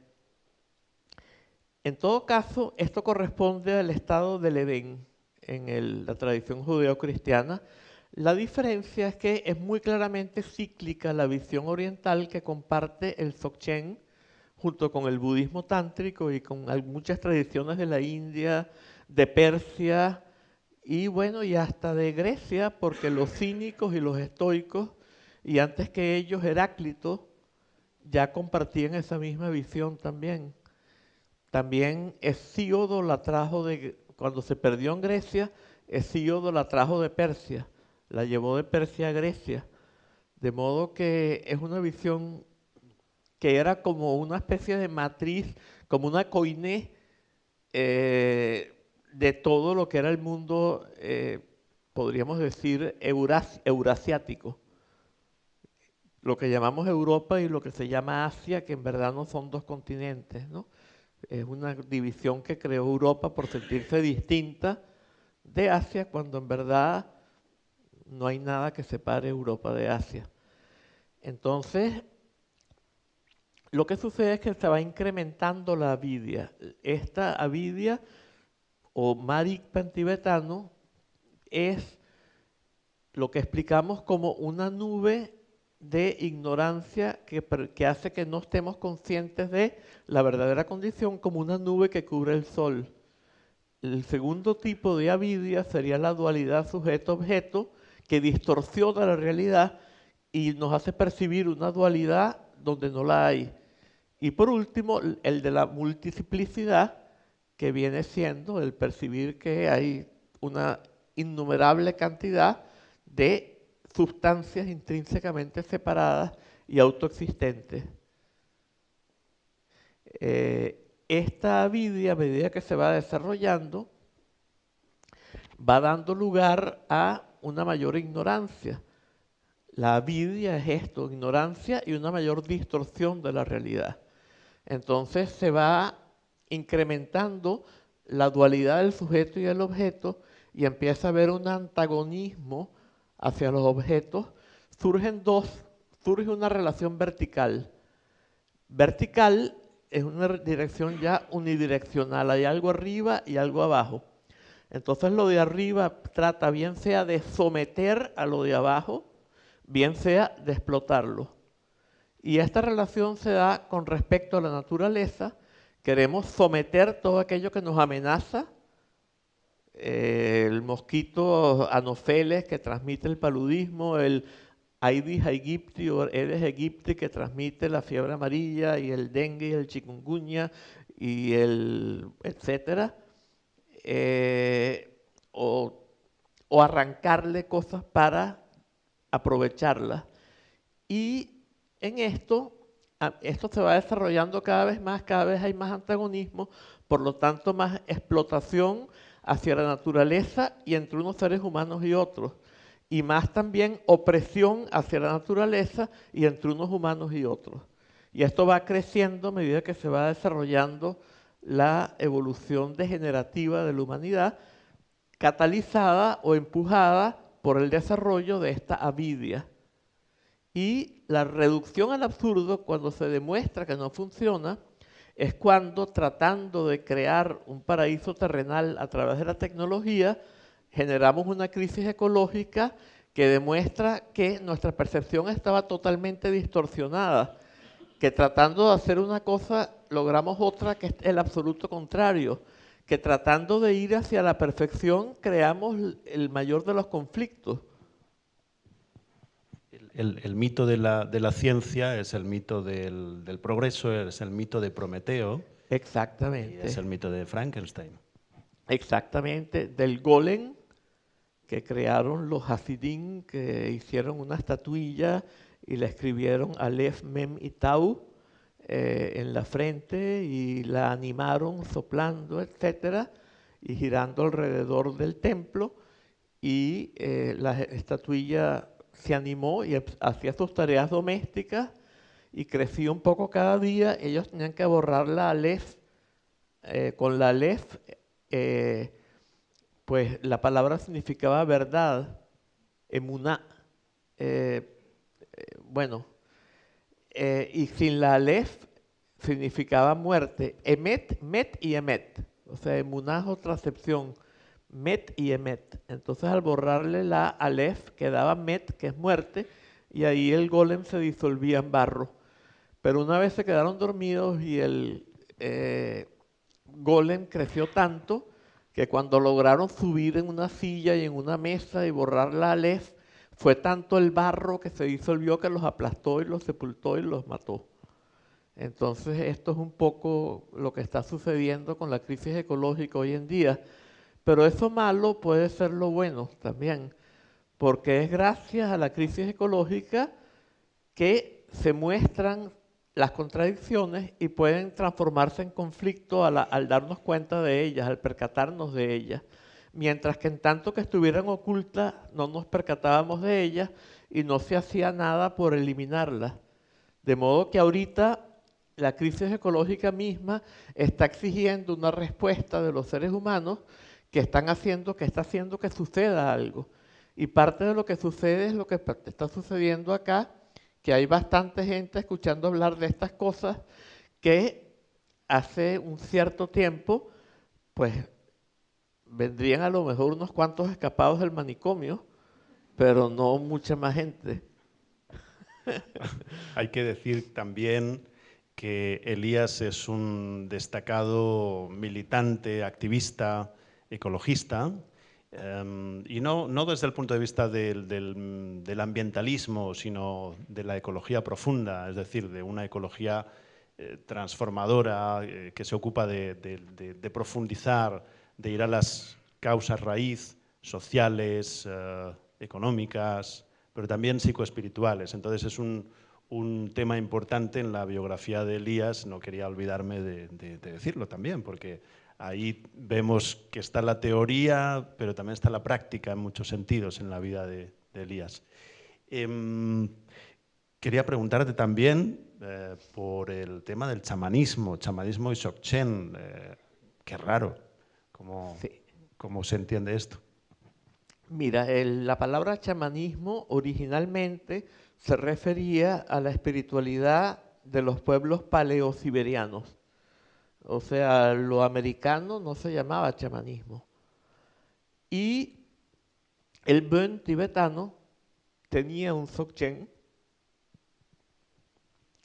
todo caso, esto corresponde al estado del Edén en la tradición judeo-cristiana. La diferencia es que es muy claramente cíclica la visión oriental que comparte el Dzogchen junto con el budismo tántrico y con muchas tradiciones de la India, de Persia y bueno, y hasta de Grecia, porque los cínicos y los estoicos, y antes que ellos Heráclito, ya compartían esa misma visión también. También Hesíodo la trajo cuando se perdió en Grecia, Hesíodo la trajo de Persia, la llevó de Persia a Grecia, de modo que es una visión que era como una especie de matriz, como una koiné de todo lo que era el mundo, podríamos decir, eurasiático. Lo que llamamos Europa y lo que se llama Asia, que en verdad no son dos continentes, ¿no? Es una división que creó Europa por sentirse distinta de Asia, cuando en verdad no hay nada que separe Europa de Asia. Entonces, lo que sucede es que se va incrementando la avidia. Esta avidia, o Marikpa en tibetano, es lo que explicamos como una nube de ignorancia que hace que no estemos conscientes de la verdadera condición, como una nube que cubre el sol. El segundo tipo de avidia sería la dualidad sujeto-objeto, que distorsiona la realidad y nos hace percibir una dualidad donde no la hay. Y por último, el de la multiplicidad, que viene siendo el percibir que hay una innumerable cantidad de sustancias intrínsecamente separadas y autoexistentes. Esta avidia, a medida que se va desarrollando, va dando lugar a una mayor ignorancia. La avidia es esto, ignorancia y una mayor distorsión de la realidad. Entonces se va incrementando la dualidad del sujeto y el objeto y empieza a haber un antagonismo hacia los objetos. Surge una relación vertical. Vertical es una dirección ya unidireccional, hay algo arriba y algo abajo. Entonces lo de arriba trata bien sea de someter a lo de abajo, bien sea de explotarlo. Y esta relación se da con respecto a la naturaleza. Queremos someter todo aquello que nos amenaza, el mosquito Anopheles que transmite el paludismo, el Aedes aegypti o Aedes aegypti que transmite la fiebre amarilla y el dengue y el chikungunya y el etcétera, o arrancarle cosas para aprovecharlas. Y en esto se va desarrollando cada vez hay más antagonismo, por lo tanto más explotación hacia la naturaleza y entre unos seres humanos y otros, y más también opresión hacia la naturaleza y entre unos humanos y otros. Y esto va creciendo a medida que se va desarrollando la evolución degenerativa de la humanidad, catalizada o empujada por el desarrollo de esta avidia. Y la reducción al absurdo, cuando se demuestra que no funciona, es cuando, tratando de crear un paraíso terrenal a través de la tecnología, generamos una crisis ecológica que demuestra que nuestra percepción estaba totalmente distorsionada, que tratando de hacer una cosa logramos otra que es el absoluto contrario, que tratando de ir hacia la perfección creamos el mayor de los conflictos. El mito de la ciencia es el mito del progreso, es el mito de Prometeo. Exactamente. Y es el mito de Frankenstein. Exactamente, del golem que crearon los Hasidim, que hicieron una estatuilla y le escribieron Aleph, Mem y Tau en la frente y la animaron soplando, etcétera, y girando alrededor del templo, y la estatuilla se animó y hacía sus tareas domésticas y crecía un poco cada día. Ellos tenían que borrar la Aleph, con la Aleph, pues la palabra significaba verdad, emuná, y sin la Aleph significaba muerte, emet, met y emet, o sea, emuná es otra acepción, met y emet. Entonces al borrarle la Aleph quedaba met, que es muerte, y ahí el golem se disolvía en barro. Pero una vez se quedaron dormidos y el golem creció tanto que cuando lograron subir en una silla y en una mesa y borrar la Aleph, fue tanto el barro que se disolvió que los aplastó y los sepultó y los mató. Entonces esto es un poco lo que está sucediendo con la crisis ecológica hoy en día, pero eso malo puede ser lo bueno también, porque es gracias a la crisis ecológica que se muestran las contradicciones y pueden transformarse en conflicto al darnos cuenta de ellas, al percatarnos de ellas. Mientras que en tanto que estuvieran ocultas no nos percatábamos de ellas y no se hacía nada por eliminarlas. De modo que ahorita la crisis ecológica misma está exigiendo una respuesta de los seres humanos que está haciendo que suceda algo. Y parte de lo que sucede es lo que está sucediendo acá, que hay bastante gente escuchando hablar de estas cosas que hace un cierto tiempo, pues vendrían a lo mejor unos cuantos escapados del manicomio, pero no mucha más gente. Hay que decir también que Elías es un destacado militante, activista, ecologista, y no desde el punto de vista del ambientalismo, sino de la ecología profunda, es decir, de una ecología transformadora, que se ocupa de profundizar, de ir a las causas raíz sociales, económicas, pero también psicoespirituales. Entonces es un tema importante en la biografía de Elías, no quería olvidarme de decirlo también, porque ahí vemos que está la teoría, pero también está la práctica en muchos sentidos en la vida de Elías. Quería preguntarte también por el tema del chamanismo y Dzogchen. Qué raro, Sí. ¿cómo se entiende esto? Mira, la palabra chamanismo originalmente se refería a la espiritualidad de los pueblos paleosiberianos. O sea, lo americano no se llamaba chamanismo. Y el Bön tibetano tenía un Dzogchen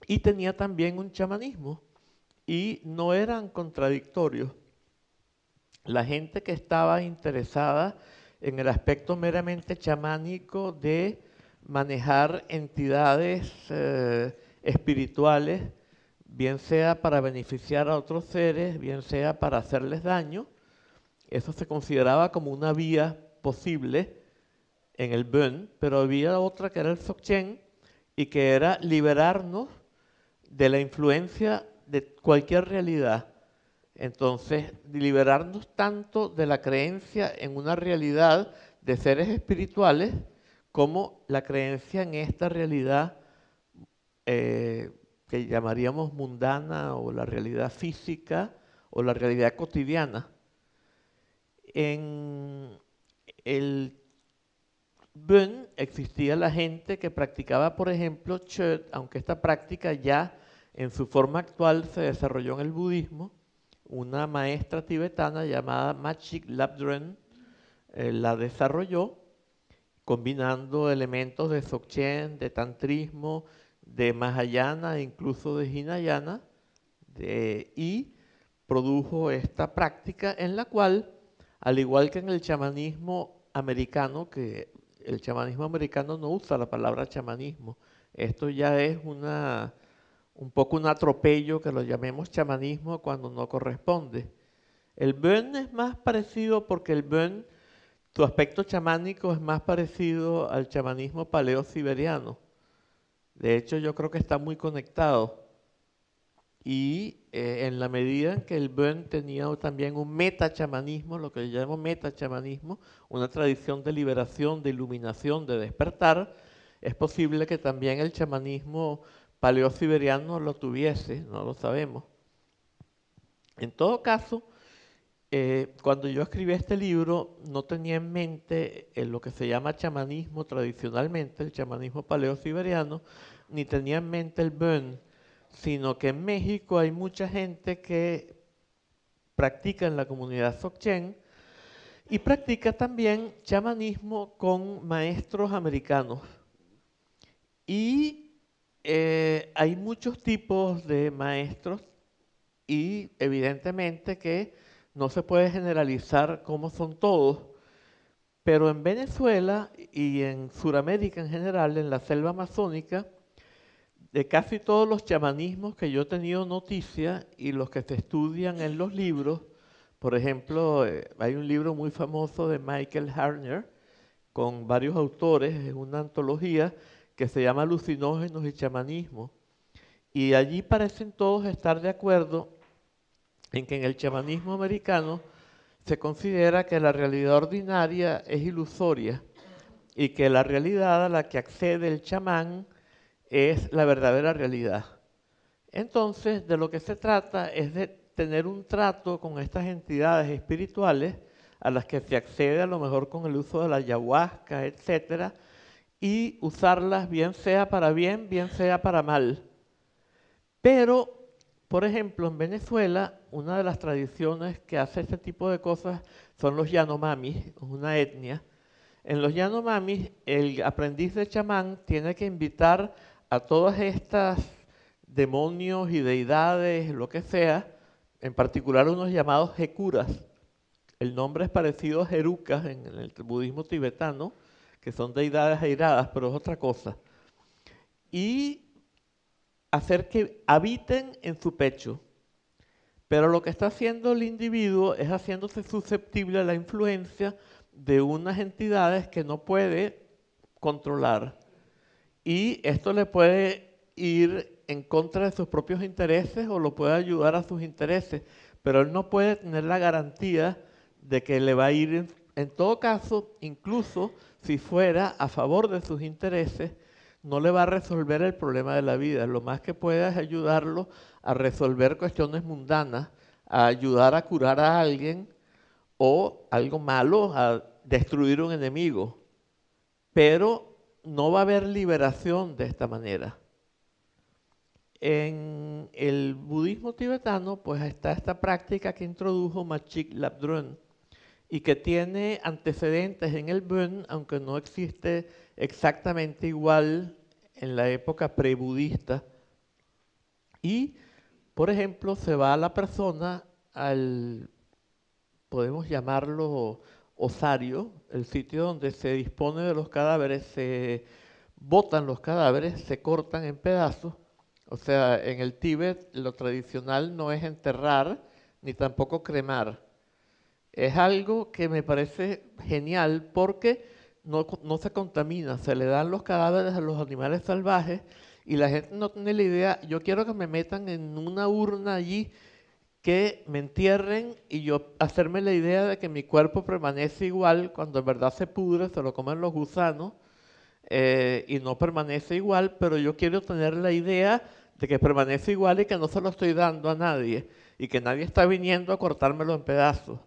y tenía también un chamanismo. Y no eran contradictorios. La gente que estaba interesada en el aspecto meramente chamánico de manejar entidades espirituales, bien sea para beneficiar a otros seres, bien sea para hacerles daño, eso se consideraba como una vía posible en el Bön, pero había otra que era el Dzogchen y que era liberarnos de la influencia de cualquier realidad. Entonces, liberarnos tanto de la creencia en una realidad de seres espirituales como la creencia en esta realidad que llamaríamos mundana o la realidad física o la realidad cotidiana. En el Bön existía la gente que practicaba, por ejemplo, Chöd, aunque esta práctica ya en su forma actual se desarrolló en el budismo. Una maestra tibetana llamada Machik Labdrön la desarrolló combinando elementos de Dzogchen, de tantrismo, de Mahayana e incluso de Hinayana, y produjo esta práctica en la cual, al igual que en el chamanismo americano, que el chamanismo americano no usa la palabra chamanismo, esto ya es un poco un atropello que lo llamemos chamanismo cuando no corresponde. El Bön es más parecido porque el Bön, su aspecto chamánico es más parecido al chamanismo paleo-siberiano. De hecho, yo creo que está muy conectado. Y en la medida en que el Bön tenía también un metachamanismo, lo que yo llamo metachamanismo, una tradición de liberación, de iluminación, de despertar, es posible que también el chamanismo paleo-siberiano lo tuviese, no lo sabemos. En todo caso, cuando yo escribí este libro, no tenía en mente lo que se llama chamanismo tradicionalmente, el chamanismo paleo-siberiano, ni tenía en mente el Bön, sino que en México hay mucha gente que practica en la comunidad Dzogchen y practica también chamanismo con maestros americanos. Y hay muchos tipos de maestros y evidentemente que no se puede generalizar cómo son todos, pero en Venezuela y en Sudamérica en general, en la selva amazónica, de casi todos los chamanismos que yo he tenido noticia y los que se estudian en los libros, por ejemplo, hay un libro muy famoso de Michael Harner con varios autores, es una antología que se llama Alucinógenos y Chamanismo, y allí parecen todos estar de acuerdo en que en el chamanismo americano se considera que la realidad ordinaria es ilusoria y que la realidad a la que accede el chamán es la verdadera realidad. Entonces, de lo que se trata es de tener un trato con estas entidades espirituales a las que se accede a lo mejor con el uso de la ayahuasca, etcétera, y usarlas bien sea para bien, bien sea para mal. Pero, por ejemplo, en Venezuela, una de las tradiciones que hace este tipo de cosas son los Yanomamis, una etnia. En los Yanomamis, el aprendiz de chamán tiene que invitar a todas estas demonios y deidades, lo que sea, en particular unos llamados Hekuras. El nombre es parecido a Herukas en el budismo tibetano, que son deidades airadas, pero es otra cosa. Y hacer que habiten en su pecho. Pero lo que está haciendo el individuo es haciéndose susceptible a la influencia de unas entidades que no puede controlar. Y esto le puede ir en contra de sus propios intereses o lo puede ayudar a sus intereses, pero él no puede tener la garantía de que le va a ir en todo caso, incluso si fuera a favor de sus intereses, no le va a resolver el problema de la vida. Lo más que puede es ayudarlo a resolver cuestiones mundanas, a ayudar a curar a alguien o algo malo, a destruir un enemigo. Pero no va a haber liberación de esta manera. En el budismo tibetano, pues está esta práctica que introdujo Machik Labdrön y que tiene antecedentes en el Bön, aunque no existe exactamente igual en la época prebudista. Y, por ejemplo, se va a la persona al, podemos llamarlo osario, el sitio donde se dispone de los cadáveres, se botan los cadáveres, se cortan en pedazos. O sea, en el Tíbet lo tradicional no es enterrar ni tampoco cremar. Es algo que me parece genial porque no se contamina, se le dan los cadáveres a los animales salvajes y la gente no tiene la idea, yo quiero que me metan en una urna allí, que me entierren y yo hacerme la idea de que mi cuerpo permanece igual cuando en verdad se pudre, se lo comen los gusanos y no permanece igual, pero yo quiero tener la idea de que permanece igual y que no se lo estoy dando a nadie y que nadie está viniendo a cortármelo en pedazos.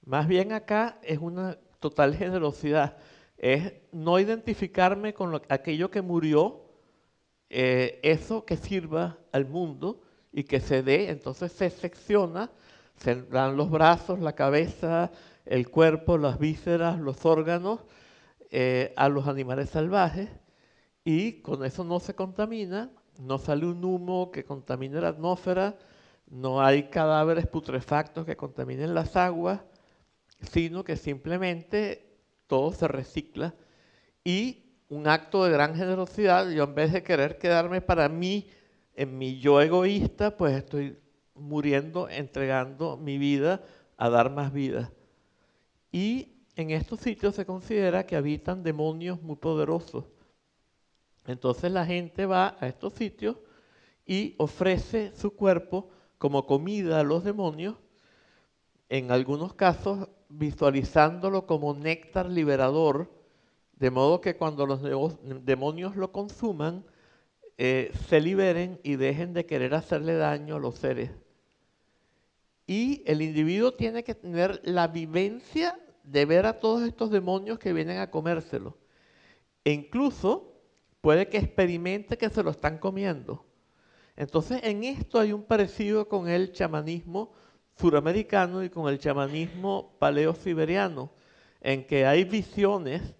Más bien acá es una total generosidad, es no identificarme con aquello que murió, eso que sirva al mundo y que se dé, entonces se secciona, se dan los brazos, la cabeza, el cuerpo, las vísceras, los órganos a los animales salvajes y con eso no se contamina, no sale un humo que contamine la atmósfera, no hay cadáveres putrefactos que contaminen las aguas, sino que simplemente todo se recicla y un acto de gran generosidad, yo en vez de querer quedarme para mí, en mi yo egoísta, pues estoy muriendo, entregando mi vida a dar más vida. Y en estos sitios se considera que habitan demonios muy poderosos. Entonces la gente va a estos sitios y ofrece su cuerpo como comida a los demonios, en algunos casos visualizándolo como néctar liberador, de modo que cuando los demonios lo consuman, se liberen y dejen de querer hacerle daño a los seres. Y el individuo tiene que tener la vivencia de ver a todos estos demonios que vienen a comérselo. E incluso puede que experimente que se lo están comiendo. Entonces en esto hay un parecido con el chamanismo suramericano y con el chamanismo paleo-siberiano, en que hay visiones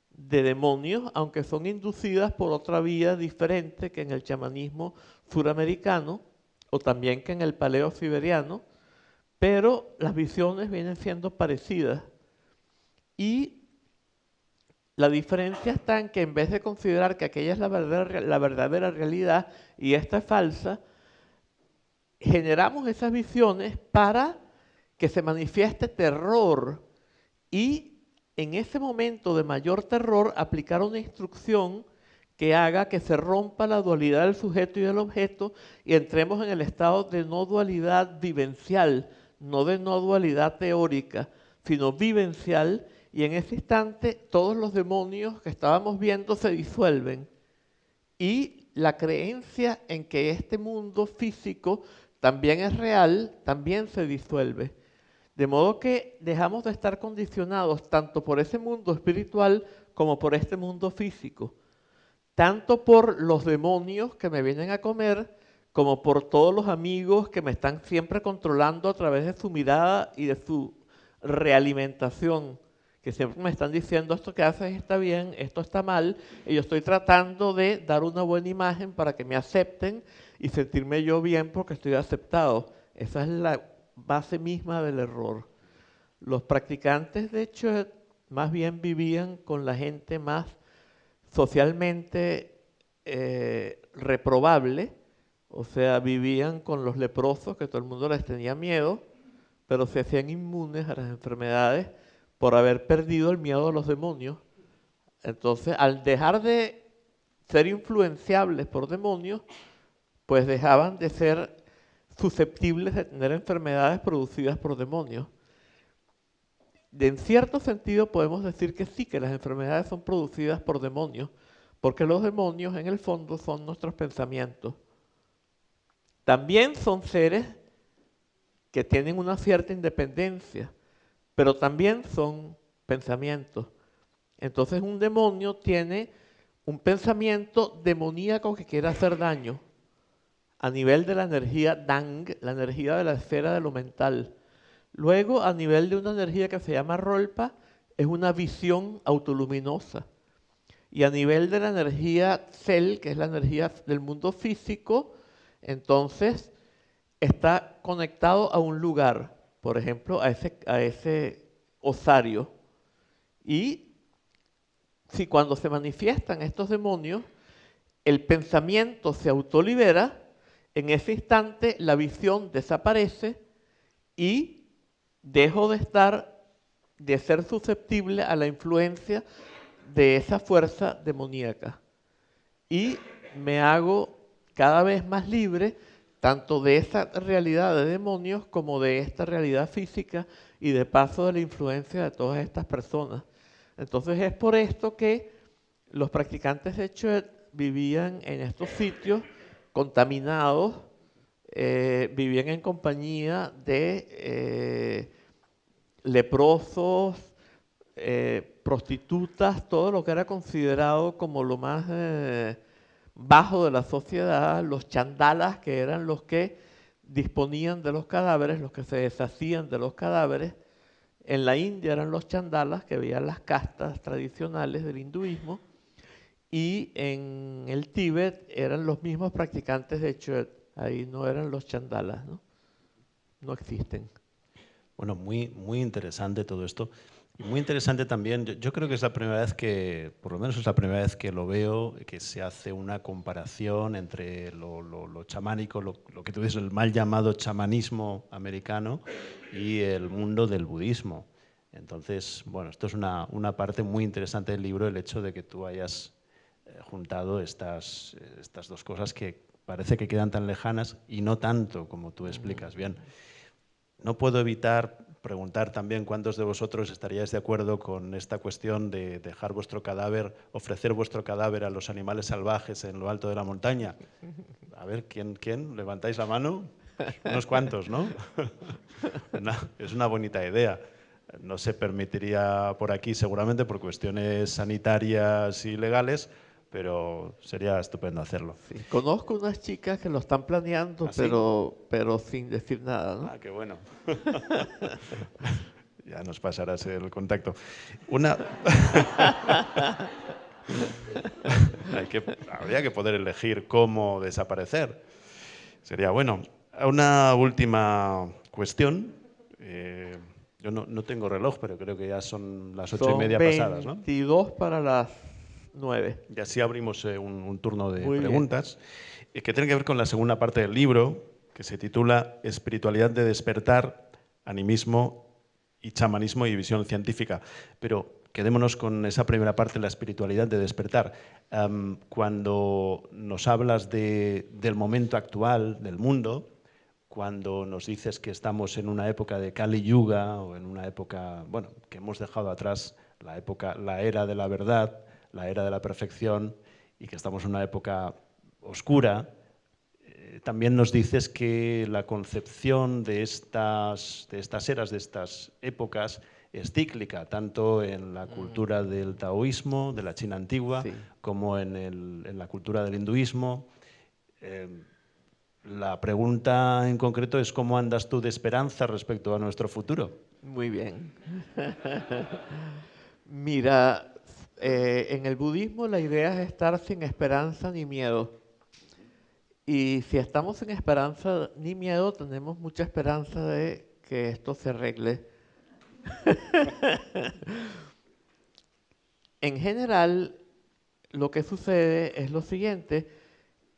de demonios, aunque son inducidas por otra vía diferente que en el chamanismo suramericano o también que en el paleo-siberiano, pero las visiones vienen siendo parecidas. Y la diferencia está en que en vez de considerar que aquella es la verdadera realidad y esta es falsa, generamos esas visiones para que se manifieste terror y en ese momento de mayor terror aplicar una instrucción que haga que se rompa la dualidad del sujeto y del objeto y entremos en el estado de no dualidad vivencial, no de no dualidad teórica, sino vivencial, y en ese instante todos los demonios que estábamos viendo se disuelven y la creencia en que este mundo físico también es real, también se disuelve. De modo que dejamos de estar condicionados tanto por ese mundo espiritual como por este mundo físico, tanto por los demonios que me vienen a comer, como por todos los amigos que me están siempre controlando a través de su mirada y de su realimentación, que siempre me están diciendo esto que haces está bien, esto está mal, y yo estoy tratando de dar una buena imagen para que me acepten y sentirme yo bien porque estoy aceptado. Esa es la base misma del error. Los practicantes, de hecho, más bien vivían con la gente más socialmente reprobable, O sea, vivían con los leprosos, que todo el mundo les tenía miedo, pero se hacían inmunes a las enfermedades por haber perdido el miedo a los demonios. Entonces, al dejar de ser influenciables por demonios, pues dejaban de ser susceptibles de tener enfermedades producidas por demonios. En cierto sentido podemos decir que sí, que las enfermedades son producidas por demonios, porque los demonios en el fondo son nuestros pensamientos. También son seres que tienen una cierta independencia, pero también son pensamientos. Entonces un demonio tiene un pensamiento demoníaco que quiere hacer daño a nivel de la energía Dang, la energía de la esfera de lo mental. Luego, a nivel de una energía que se llama Rolpa, es una visión autoluminosa. Y a nivel de la energía Cell, que es la energía del mundo físico, entonces está conectado a un lugar, por ejemplo, a ese osario. Y si cuando se manifiestan estos demonios, el pensamiento se autolibera, en ese instante la visión desaparece y dejo de ser susceptible a la influencia de esa fuerza demoníaca. Y me hago cada vez más libre tanto de esa realidad de demonios como de esta realidad física y de paso de la influencia de todas estas personas. Entonces es por esto que los practicantes de Chet vivían en estos sitios contaminados, vivían en compañía de leprosos, prostitutas, todo lo que era considerado como lo más bajo de la sociedad, los chandalas, que eran los que disponían de los cadáveres, los que se deshacían de los cadáveres. En la India eran los chandalas, que veían las castas tradicionales del hinduismo, y en el Tíbet eran los mismos practicantes de Chet. Ahí no eran los chandalas, ¿no? No existen. Bueno, muy interesante todo esto. Y muy interesante también, yo creo que es la primera vez que, por lo menos es la primera vez que lo veo, que se hace una comparación entre lo chamánico, lo que tú dices, el mal llamado chamanismo americano y el mundo del budismo. Entonces, bueno, esto es una parte muy interesante del libro, el hecho de que tú hayas juntado estas dos cosas que parece que quedan tan lejanas y no tanto como tú explicas bien. No puedo evitar preguntar también cuántos de vosotros estaríais de acuerdo con esta cuestión de dejar vuestro cadáver, ofrecer vuestro cadáver a los animales salvajes en lo alto de la montaña. A ver, ¿quién? ¿Levantáis la mano? Unos cuantos, ¿no? Es una bonita idea. No se permitiría por aquí, seguramente por cuestiones sanitarias y legales, pero sería estupendo hacerlo. Sí. Conozco unas chicas que lo están planeando, ¿Ah, sí? pero sin decir nada, ¿no? Ah, qué bueno. Ya nos pasarás el contacto. Habría que poder elegir cómo desaparecer. Sería bueno. Una última cuestión. Yo no tengo reloj, pero creo que ya son las 8:30 pasadas, ¿no? 22 para las 9. Y así abrimos un turno de Muy preguntas que tienen que ver con la segunda parte del libro, que se titula Espiritualidad de despertar, animismo y chamanismo y visión científica. Pero quedémonos con esa primera parte, la espiritualidad de despertar. Cuando nos hablas del momento actual del mundo, cuando nos dices que estamos en una época de Kali Yuga o en una época, bueno, que hemos dejado atrás la era de la verdad, la era de la perfección y que estamos en una época oscura, también nos dices que la concepción de estas eras, de estas épocas, es cíclica, tanto en la cultura del taoísmo, de la China antigua, Sí. como en la cultura del hinduismo. La pregunta en concreto es ¿cómo andas tú de esperanza respecto a nuestro futuro? Muy bien. Mira, en el budismo la idea es estar sin esperanza ni miedo. Y si estamos sin esperanza ni miedo, tenemos mucha esperanza de que esto se arregle. En general, lo que sucede es lo siguiente,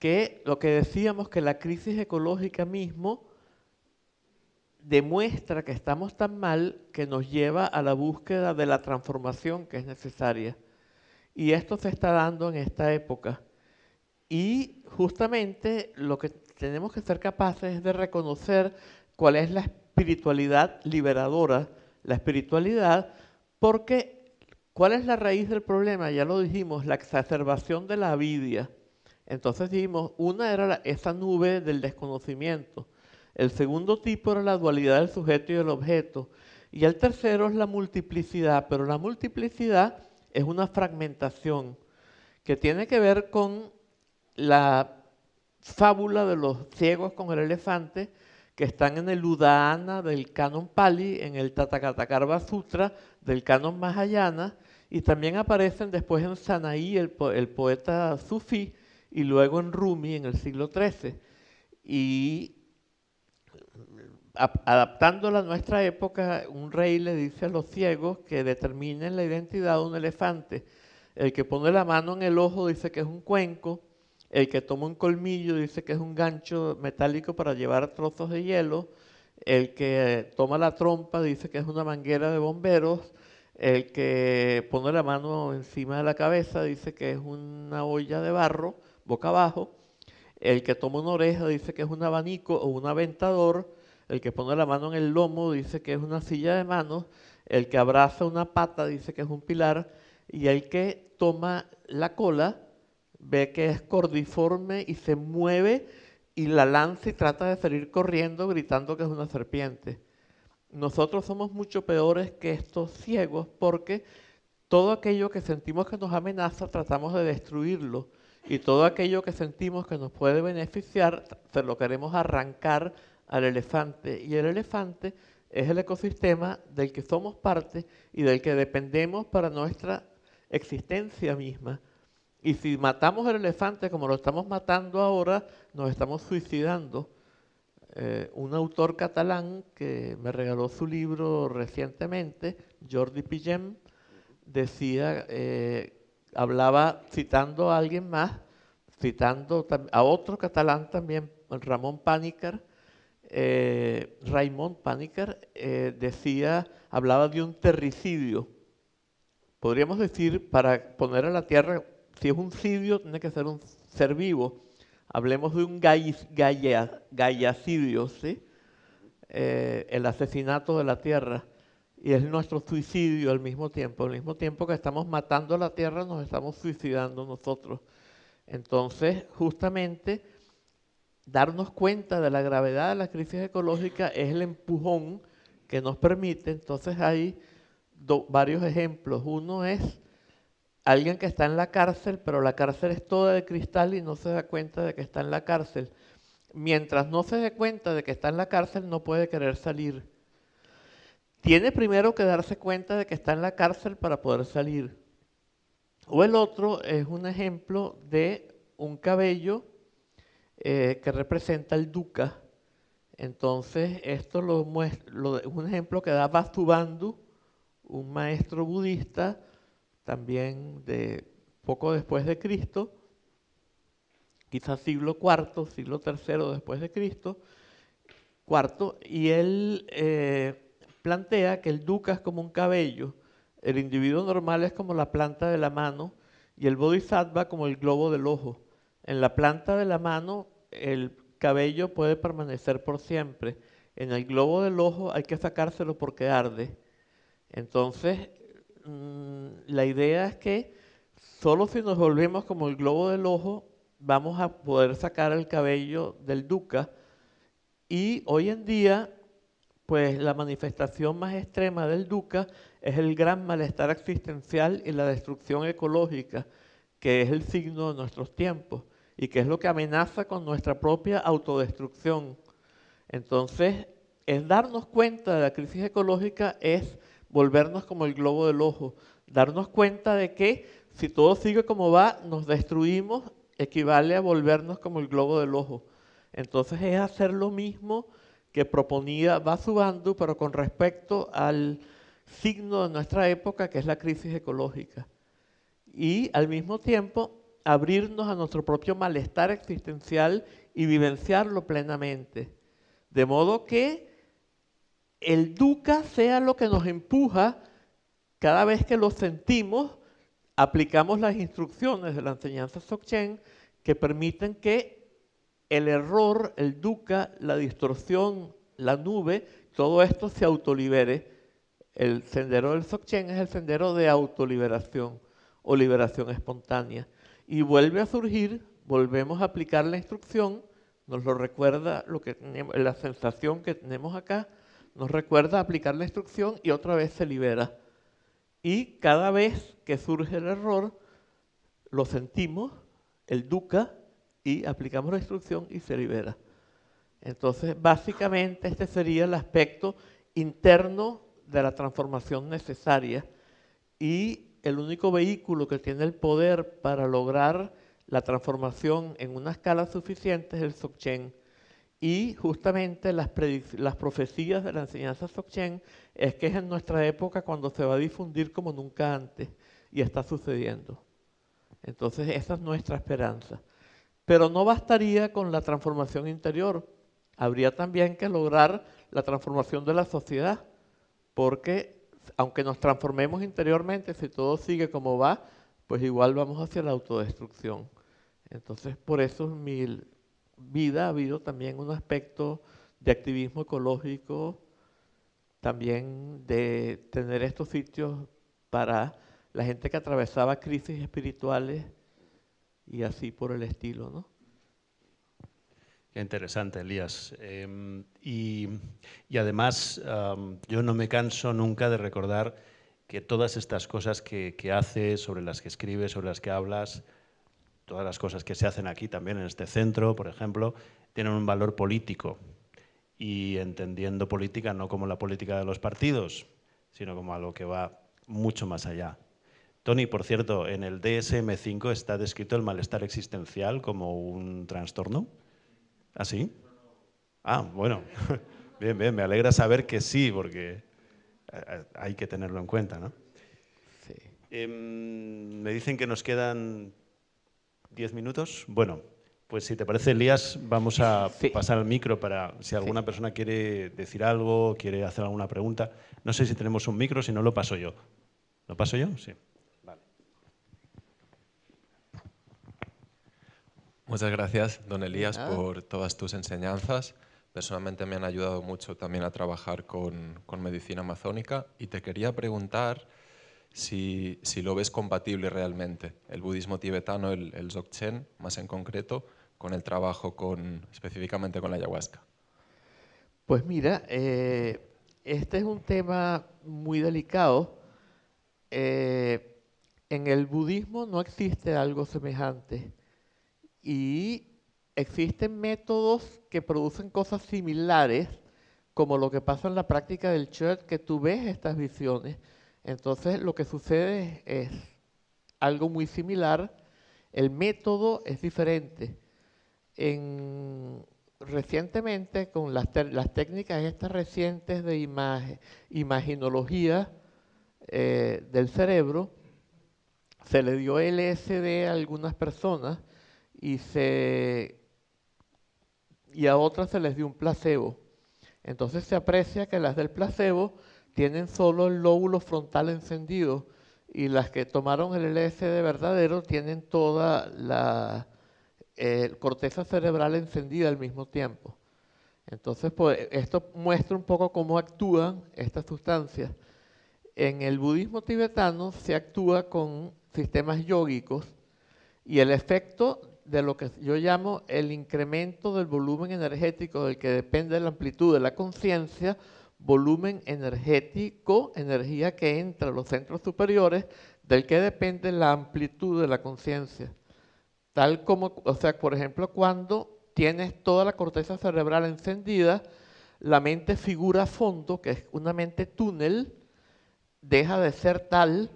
que lo que decíamos, que la crisis ecológica mismo demuestra que estamos tan mal que nos lleva a la búsqueda de la transformación que es necesaria. Y esto se está dando en esta época. Y justamente lo que tenemos que ser capaces es de reconocer cuál es la espiritualidad liberadora, la espiritualidad, porque ¿cuál es la raíz del problema? Ya lo dijimos, la exacerbación de la avidia. Entonces dijimos, una era esa nube del desconocimiento. El segundo tipo era la dualidad del sujeto y del objeto. Y el tercero es la multiplicidad, pero la multiplicidad es una fragmentación que tiene que ver con la fábula de los ciegos con el elefante, que están en el Udana del Canon Pali, en el Tatakatakarbha Sutra del Canon Mahayana, y también aparecen después en Sanaí, el poeta sufí, y luego en Rumi en el siglo XIII. Y adaptándola a nuestra época, un rey le dice a los ciegos que determinen la identidad de un elefante. El que pone la mano en el ojo dice que es un cuenco, el que toma un colmillo dice que es un gancho metálico para llevar trozos de hielo, el que toma la trompa dice que es una manguera de bomberos, el que pone la mano encima de la cabeza dice que es una olla de barro, boca abajo, el que toma una oreja dice que es un abanico o un aventador, el que pone la mano en el lomo dice que es una silla de manos, el que abraza una pata dice que es un pilar, y el que toma la cola ve que es cordiforme y se mueve y la lanza y trata de salir corriendo gritando que es una serpiente. Nosotros somos mucho peores que estos ciegos porque todo aquello que sentimos que nos amenaza tratamos de destruirlo, y todo aquello que sentimos que nos puede beneficiar se lo queremos arrancar al elefante, y el elefante es el ecosistema del que somos parte y del que dependemos para nuestra existencia misma. Y si matamos al elefante como lo estamos matando ahora, nos estamos suicidando. Un autor catalán que me regaló su libro recientemente, Jordi Pillem, decía, hablaba citando a alguien más, citando a otro catalán también, Ramon Panikkar, Raimon Panikkar, decía, hablaba de un terricidio. Podríamos decir, para poner a la tierra, si es un cidio, tiene que ser un ser vivo. Hablemos de un gallacidio, ¿sí? El asesinato de la tierra. Y es nuestro suicidio al mismo tiempo. Al mismo tiempo que estamos matando la tierra, nos estamos suicidando nosotros. Entonces, justamente, darnos cuenta de la gravedad de la crisis ecológica es el empujón que nos permite. Entonces hay varios ejemplos. Uno es alguien que está en la cárcel, pero la cárcel es toda de cristal y no se da cuenta de que está en la cárcel. Mientras no se dé cuenta de que está en la cárcel, no puede querer salir. Tiene primero que darse cuenta de que está en la cárcel para poder salir. O el otro es un ejemplo de un cabello que representa el dukkha. Entonces, esto es un ejemplo que da Vasubandhu, un maestro budista, también de poco después de Cristo, quizás siglo IV, siglo III después de Cristo, y él plantea que el dukkha es como un cabello, el individuo normal es como la planta de la mano y el bodhisattva como el globo del ojo. En la planta de la mano el cabello puede permanecer por siempre, en el globo del ojo hay que sacárselo porque arde. Entonces, la idea es que solo si nos volvemos como el globo del ojo vamos a poder sacar el cabello del dukkha. Y hoy en día, pues la manifestación más extrema del dukkha es el gran malestar existencial y la destrucción ecológica, que es el signo de nuestros tiempos y que es lo que amenaza con nuestra propia autodestrucción. Entonces, es darnos cuenta de la crisis ecológica, es volvernos como el globo del ojo, darnos cuenta de que si todo sigue como va, nos destruimos, equivale a volvernos como el globo del ojo. Entonces es hacer lo mismo que proponía Vasubandhu, pero con respecto al signo de nuestra época, que es la crisis ecológica. Y al mismo tiempo abrirnos a nuestro propio malestar existencial y vivenciarlo plenamente. De modo que el dukkha sea lo que nos empuja cada vez que lo sentimos, aplicamos las instrucciones de la enseñanza Dzogchen que permiten que el error, el dukkha, la distorsión, la nube, todo esto se autolibere. El sendero del Dzogchen es el sendero de autoliberación o liberación espontánea. Y vuelve a surgir, volvemos a aplicar la instrucción, nos lo recuerda lo que tenemos, la sensación que tenemos acá, nos recuerda aplicar la instrucción y otra vez se libera. Y cada vez que surge el error, lo sentimos, el dukkha, y aplicamos la instrucción y se libera. Entonces, básicamente este sería el aspecto interno de la transformación necesaria y el único vehículo que tiene el poder para lograr la transformación en una escala suficiente es el Dzogchen. Y justamente las profecías de la enseñanza Dzogchen es que es en nuestra época cuando se va a difundir como nunca antes y está sucediendo. Entonces esa es nuestra esperanza. Pero no bastaría con la transformación interior, habría también que lograr la transformación de la sociedad, porque aunque nos transformemos interiormente, si todo sigue como va, pues igual vamos hacia la autodestrucción. Entonces, por eso en mi vida ha habido también un aspecto de activismo ecológico, también de tener estos sitios para la gente que atravesaba crisis espirituales y así por el estilo, ¿no? Qué interesante, Elías. Y además, yo no me canso nunca de recordar que todas estas cosas que haces, sobre las que escribes, sobre las que hablas, todas las cosas que se hacen aquí también en este centro, por ejemplo, tienen un valor político. Y entendiendo política no como la política de los partidos, sino como algo que va mucho más allá. Tony, por cierto, en el DSM-5 está descrito el malestar existencial como un trastorno. ¿Ah, sí? Ah, bueno. Bien, bien, me alegra saber que sí, porque hay que tenerlo en cuenta, ¿no? Sí. Me dicen que nos quedan 10 minutos. Bueno, pues si te parece, Elías, vamos a pasar al micro para si alguna persona quiere decir algo, quiere hacer alguna pregunta. No sé si tenemos un micro, si no lo paso yo. ¿Lo paso yo? Sí. Vale. Muchas gracias, don Elías, por todas tus enseñanzas. Personalmente me han ayudado mucho también a trabajar con medicina amazónica y te quería preguntar si lo ves compatible realmente, el budismo tibetano, el Dzogchen, más en concreto, con el trabajo específicamente con la ayahuasca. Pues mira, este es un tema muy delicado. En el budismo no existe algo semejante y existen métodos que producen cosas similares, como lo que pasa en la práctica del Chöd, que tú ves estas visiones. Entonces lo que sucede es algo muy similar, el método es diferente. Recientemente, con las técnicas estas recientes de imaginología del cerebro, se le dio LSD a algunas personas y a otras se les dio un placebo. Entonces se aprecia que las del placebo tienen solo el lóbulo frontal encendido y las que tomaron el LSD verdadero tienen toda la corteza cerebral encendida al mismo tiempo. Entonces, pues, esto muestra un poco cómo actúan estas sustancias. En el budismo tibetano se actúa con sistemas yógicos y el efecto de lo que yo llamo el incremento del volumen energético del que depende la amplitud de la conciencia, volumen energético, energía que entra a los centros superiores, del que depende la amplitud de la conciencia. Tal como, o sea, por ejemplo, cuando tienes toda la corteza cerebral encendida, la mente figura a fondo, que es una mente túnel, deja de ser tal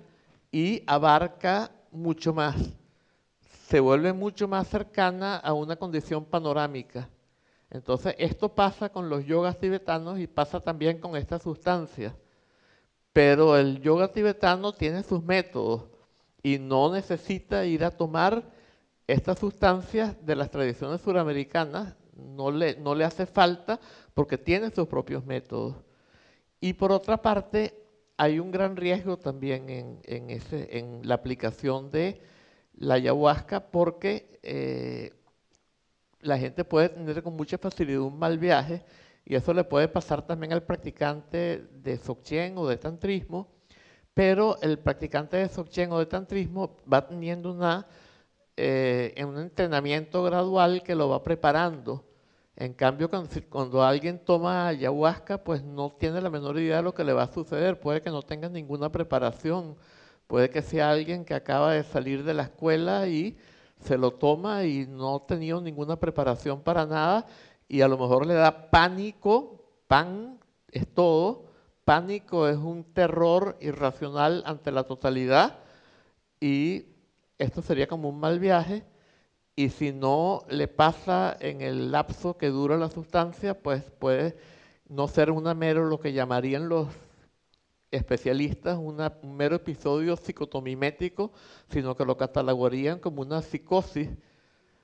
y abarca mucho más. Se vuelve mucho más cercana a una condición panorámica. Entonces, esto pasa con los yogas tibetanos y pasa también con esta sustancia. Pero el yoga tibetano tiene sus métodos y no necesita ir a tomar estas sustancias de las tradiciones suramericanas no le hace falta porque tiene sus propios métodos. Y por otra parte, hay un gran riesgo también en la aplicación de la ayahuasca porque la gente puede tener con mucha facilidad un mal viaje y eso le puede pasar también al practicante de Dzogchen o de tantrismo, pero el practicante de Dzogchen o de tantrismo va teniendo un entrenamiento gradual que lo va preparando. En cambio, cuando alguien toma ayahuasca, pues no tiene la menor idea de lo que le va a suceder. Puede que no tenga ninguna preparación. Puede que sea alguien que acaba de salir de la escuela y se lo toma y no ha tenido ninguna preparación para nada y a lo mejor le da pánico. Pan es todo. Pánico es un terror irracional ante la totalidad y esto sería como un mal viaje. Y si no le pasa en el lapso que dura la sustancia, pues puede no ser una mero, lo que llamarían los especialistas, un mero episodio psicotomimético, sino que lo catalogarían como una psicosis.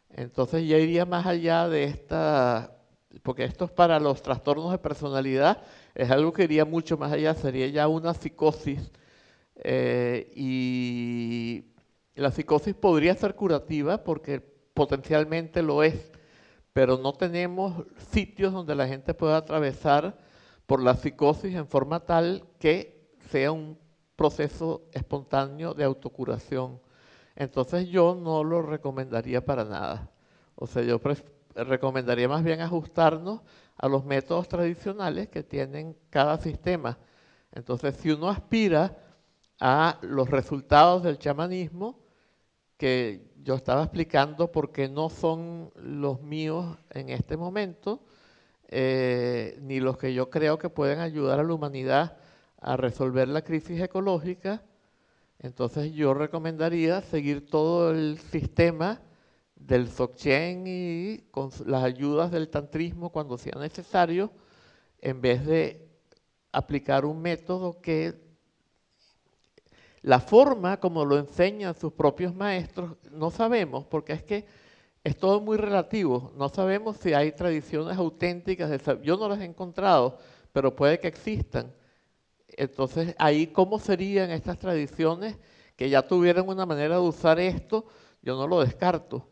Entonces ya iría más allá de esta, porque esto es para los trastornos de personalidad, es algo que iría mucho más allá, sería ya una psicosis. Y la psicosis podría ser curativa porque potencialmente lo es, pero no tenemos sitios donde la gente pueda atravesar por la psicosis en forma tal que sea un proceso espontáneo de autocuración. Entonces yo no lo recomendaría para nada. O sea, yo recomendaría más bien ajustarnos a los métodos tradicionales que tienen cada sistema. Entonces, si uno aspira a los resultados del chamanismo, que yo estaba explicando por qué no son los míos en este momento, ni los que yo creo que pueden ayudar a la humanidad a resolver la crisis ecológica, entonces yo recomendaría seguir todo el sistema del Dzogchen y con las ayudas del tantrismo cuando sea necesario, en vez de aplicar un método que la forma como lo enseñan sus propios maestros, no sabemos, porque es que es todo muy relativo. No sabemos si hay tradiciones auténticas, yo no las he encontrado, pero puede que existan. Entonces, ahí, ¿cómo serían estas tradiciones que ya tuvieran una manera de usar esto? Yo no lo descarto.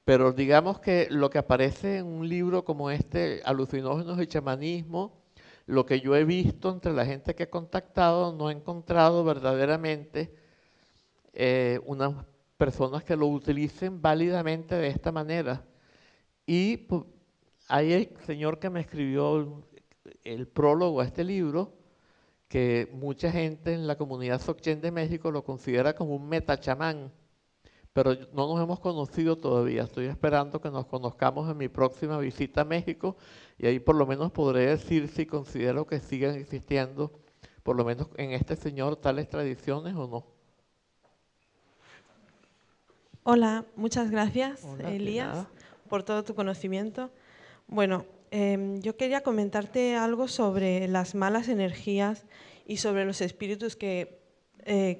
Pero digamos que lo que aparece en un libro como este, Alucinógenos y Chamanismo, lo que yo he visto entre la gente que he contactado, no he encontrado verdaderamente unas personas que lo utilicen válidamente de esta manera. Y pues, hay el señor que me escribió el prólogo a este libro, que mucha gente en la comunidad Dzogchen de México lo considera como un metachamán, pero no nos hemos conocido todavía. Estoy esperando que nos conozcamos en mi próxima visita a México y ahí por lo menos podré decir si considero que sigan existiendo, por lo menos en este señor, tales tradiciones o no. Hola, muchas gracias, Hola, Elías, por todo tu conocimiento. Bueno, yo quería comentarte algo sobre las malas energías y sobre los espíritus que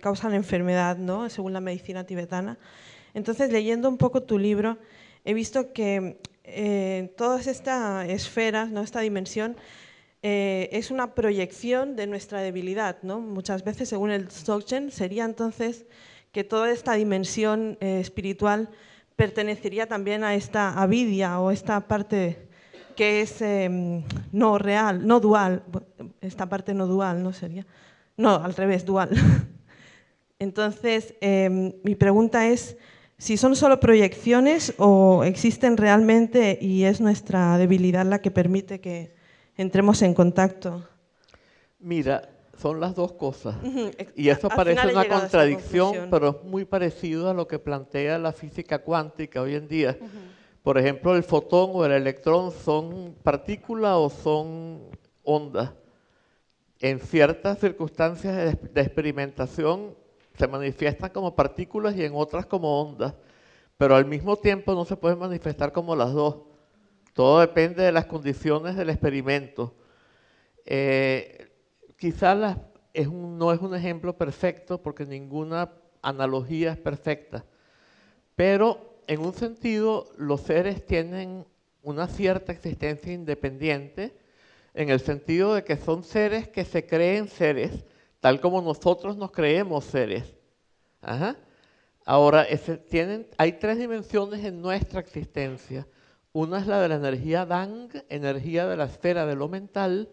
causan enfermedad, ¿no? Según la medicina tibetana. Entonces, leyendo un poco tu libro, he visto que todas estas esferas, ¿no? Esta dimensión, es una proyección de nuestra debilidad, ¿no? Muchas veces, según el Dzogchen, sería entonces que toda esta dimensión espiritual pertenecería también a esta avidia o esta parte que es no real, no dual, esta parte no dual, ¿no sería? No, al revés, dual. Entonces, mi pregunta es si son solo proyecciones o existen realmente y es nuestra debilidad la que permite que entremos en contacto. Mira, son las dos cosas. Y eso parece una contradicción, pero es muy parecido a lo que plantea la física cuántica hoy en día. Por ejemplo, el fotón o el electrón son partículas o son ondas. En ciertas circunstancias de experimentación se manifiestan como partículas y en otras como ondas, pero al mismo tiempo no se pueden manifestar como las dos. Todo depende de las condiciones del experimento. Quizás no es un ejemplo perfecto porque ninguna analogía es perfecta, pero en un sentido, los seres tienen una cierta existencia independiente, en el sentido de que son seres que se creen seres, tal como nosotros nos creemos seres. Ajá. Ahora, hay 3 dimensiones en nuestra existencia. Una es la de la energía Dang, energía de la esfera de lo mental,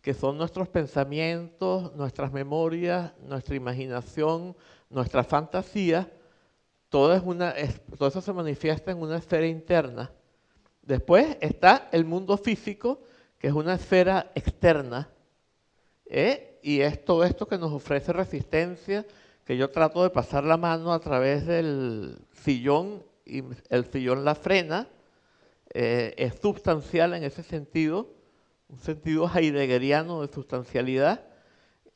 que son nuestros pensamientos, nuestras memorias, nuestra imaginación, nuestra fantasía. Todo eso se manifiesta en una esfera interna. Después está el mundo físico, que es una esfera externa, y es todo esto que nos ofrece resistencia, que yo trato de pasar la mano a través del sillón, y el sillón la frena, es sustancial en ese sentido, un sentido heideggeriano de sustancialidad,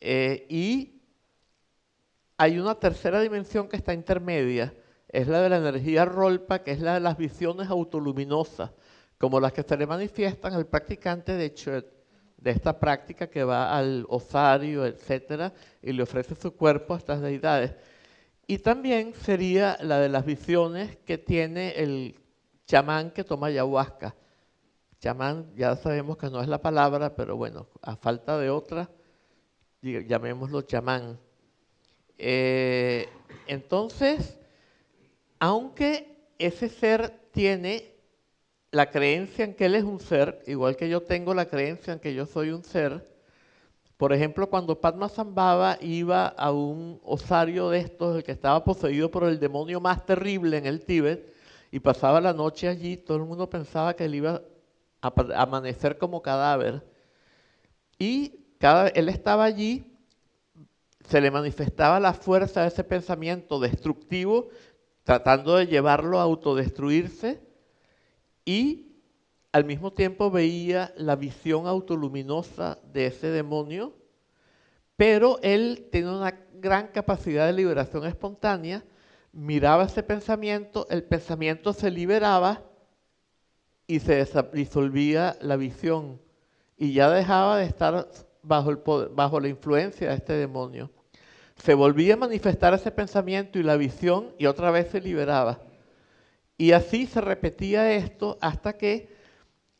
y hay una tercera dimensión que está intermedia, es la de la energía Rolpa, que es la de las visiones autoluminosas, como las que se le manifiestan al practicante de esta práctica que va al osario, etcétera, y le ofrece su cuerpo a estas deidades. Y también sería la de las visiones que tiene el chamán que toma ayahuasca. Chamán, ya sabemos que no es la palabra, pero bueno, a falta de otra, llamémoslo chamán. Entonces, aunque ese ser tiene la creencia en que él es un ser, igual que yo tengo la creencia en que yo soy un ser, por ejemplo, cuando Padmasambhava iba a un osario de estos, el que estaba poseído por el demonio más terrible en el Tíbet, y pasaba la noche allí, todo el mundo pensaba que él iba a amanecer como cadáver. Y él estaba allí, se le manifestaba la fuerza de ese pensamiento destructivo, tratando de llevarlo a autodestruirse, y al mismo tiempo veía la visión autoluminosa de ese demonio, pero él tenía una gran capacidad de liberación espontánea, miraba ese pensamiento, el pensamiento se liberaba y se disolvía la visión, y ya dejaba de estar bajo la influencia de este demonio. Se volvía a manifestar ese pensamiento y la visión, y otra vez se liberaba. Y así se repetía esto hasta que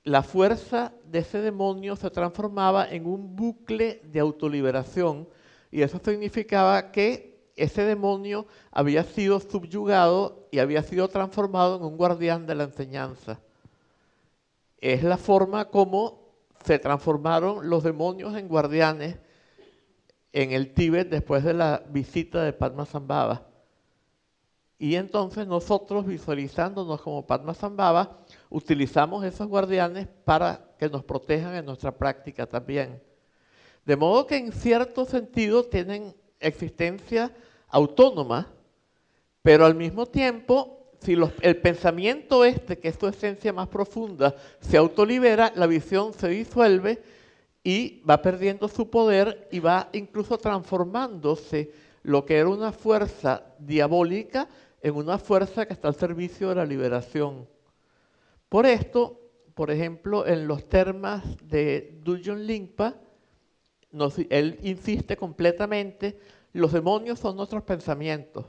la fuerza de ese demonio se transformaba en un bucle de autoliberación, y eso significaba que ese demonio había sido subyugado y había sido transformado en un guardián de la enseñanza. Es la forma como se transformaron los demonios en guardianes en el Tíbet después de la visita de Padmasambhava. Y entonces nosotros, visualizándonos como Padmasambhava, utilizamos esos guardianes para que nos protejan en nuestra práctica también. De modo que en cierto sentido tienen existencia autónoma, pero al mismo tiempo, si el pensamiento que es su esencia más profunda, se autolibera, la visión se disuelve y va perdiendo su poder y va incluso transformándose lo que era una fuerza diabólica en una fuerza que está al servicio de la liberación. Por esto, por ejemplo, en los termas de Dudjom Lingpa, él insiste completamente, los demonios son nuestros pensamientos.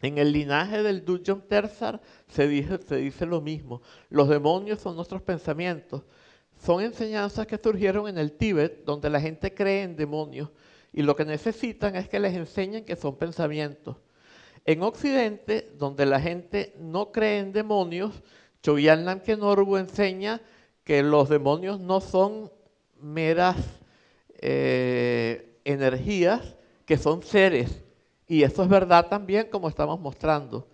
En el linaje del Dudjom Tersar se dice lo mismo, los demonios son nuestros pensamientos. Son enseñanzas que surgieron en el Tíbet, donde la gente cree en demonios, y lo que necesitan es que les enseñen que son pensamientos. En Occidente, donde la gente no cree en demonios, Chogyal Namkhen Norbu enseña que los demonios no son meras energías, que son seres. Y eso es verdad también, como estamos mostrando.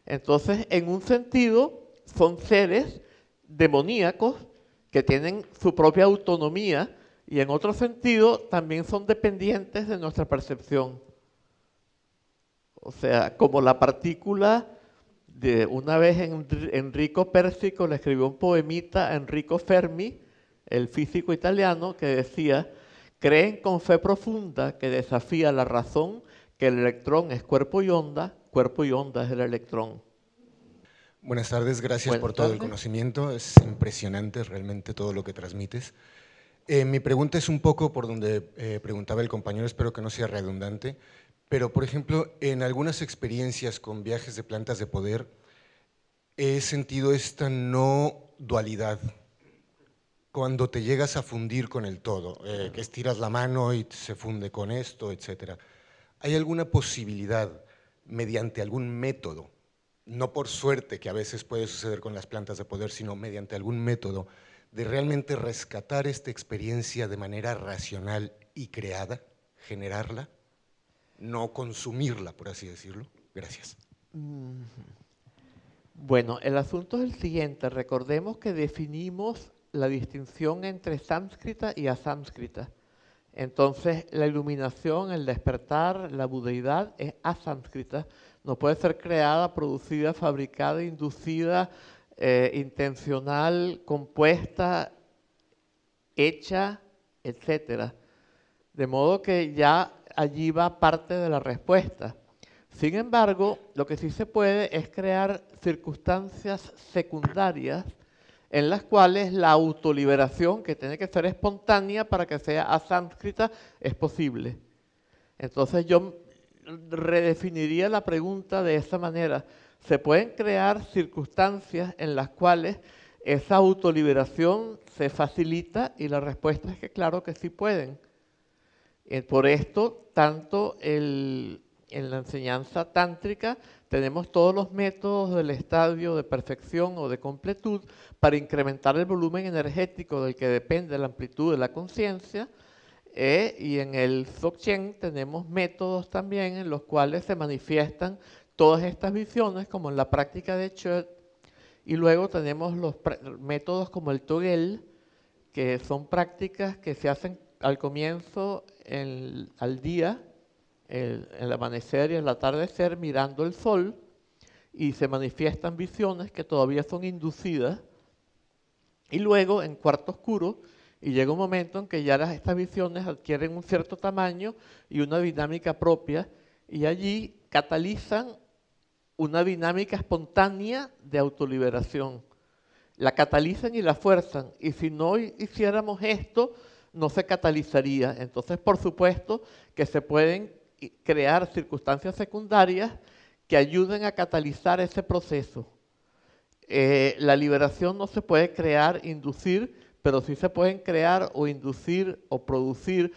Entonces, en un sentido, son seres demoníacos que tienen su propia autonomía, y en otro sentido, también son dependientes de nuestra percepción. O sea, como la partícula de una vez Enrico Persico le escribió un poemita a Enrico Fermi, el físico italiano, que decía: creen con fe profunda que desafía la razón que el electrón es cuerpo y onda es el electrón. Buenas tardes, gracias por todo el conocimiento, es impresionante realmente todo lo que transmites. Mi pregunta es un poco por donde preguntaba el compañero, espero que no sea redundante, pero por ejemplo, en algunas experiencias con viajes de plantas de poder, he sentido esta no dualidad. Cuando te llegas a fundir con el todo, que estiras la mano y se funde con esto, etc. ¿Hay alguna posibilidad, mediante algún método, no por suerte, que a veces puede suceder con las plantas de poder, sino mediante algún método, de realmente rescatar esta experiencia de manera racional y creada, generarla, no consumirla, por así decirlo? Gracias. Bueno, el asunto es el siguiente. Recordemos que definimos la distinción entre sánscrita y asánscrita. Entonces, la iluminación, el despertar, la budeidad es asánscrita. No puede ser creada, producida, fabricada, inducida, intencional, compuesta, hecha, etc. De modo que ya allí va parte de la respuesta. Sin embargo, lo que sí se puede es crear circunstancias secundarias en las cuales la autoliberación, que tiene que ser espontánea para que sea asánscrita, es posible. Entonces yo redefiniría la pregunta de esa manera. ¿Se pueden crear circunstancias en las cuales esa autoliberación se facilita? Y la respuesta es que claro que sí pueden. Por esto, tanto en la enseñanza tántrica tenemos todos los métodos del estadio de perfección o de completud para incrementar el volumen energético del que depende la amplitud de la conciencia, y en el Dzogchen tenemos métodos también en los cuales se manifiestan todas estas visiones, como en la práctica de Chöd, y luego tenemos los métodos como el Togel, que son prácticas que se hacen al comienzo, al día, el amanecer y el atardecer, mirando el sol, y se manifiestan visiones que todavía son inducidas, y luego en cuarto oscuro, y llega un momento en que ya estas visiones adquieren un cierto tamaño y una dinámica propia, y allí catalizan una dinámica espontánea de autoliberación. La catalizan y la fuerzan, y si no hiciéramos esto, no se catalizaría. Entonces, por supuesto, que se pueden crear circunstancias secundarias que ayuden a catalizar ese proceso. La liberación no se puede crear, inducir, pero sí se pueden crear o inducir o producir,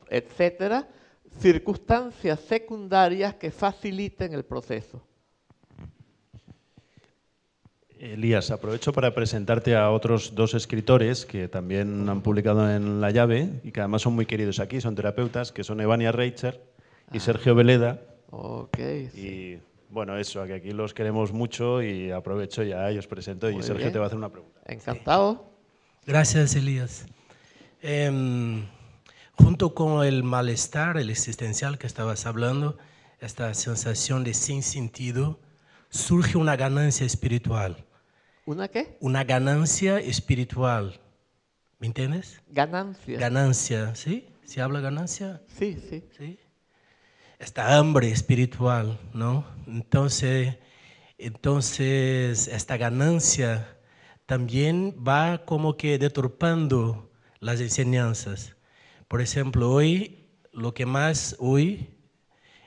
etcétera, circunstancias secundarias que faciliten el proceso. Elías, aprovecho para presentarte a otros dos escritores que también han publicado en La Llave y que además son muy queridos aquí, son terapeutas, que son Evania Reicher y Sergio Veleda. Okay, y sí. bueno, eso, que aquí los queremos mucho y aprovecho ya y os presento. Muy y Sergio bien. te va a hacer una pregunta. Encantado. Sí. Gracias, Elías. Junto con el malestar, el existencial que estabas hablando, esta sensación de sin sentido, surge una ganancia espiritual. ¿Una qué? Una ganancia espiritual. ¿Me entiendes? Ganancia. Ganancia, ¿sí? ¿Se habla ganancia? Sí, sí. ¿Sí? Esta hambre espiritual, ¿no? Entonces esta ganancia también va como que deturpando las enseñanzas. Por ejemplo, hoy, lo que más hoy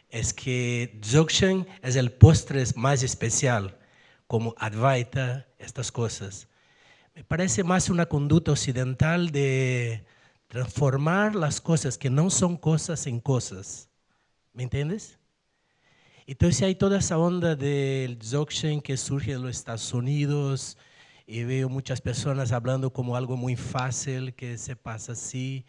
es que Dzogchen es el postre más especial, como Advaita, estas cosas. Me parece más una conducta occidental de transformar las cosas que no son cosas en cosas. ¿Me entiendes? Entonces hay toda esa onda del Dzogchen que surge en los Estados Unidos y veo muchas personas hablando como algo muy fácil que se pasa así.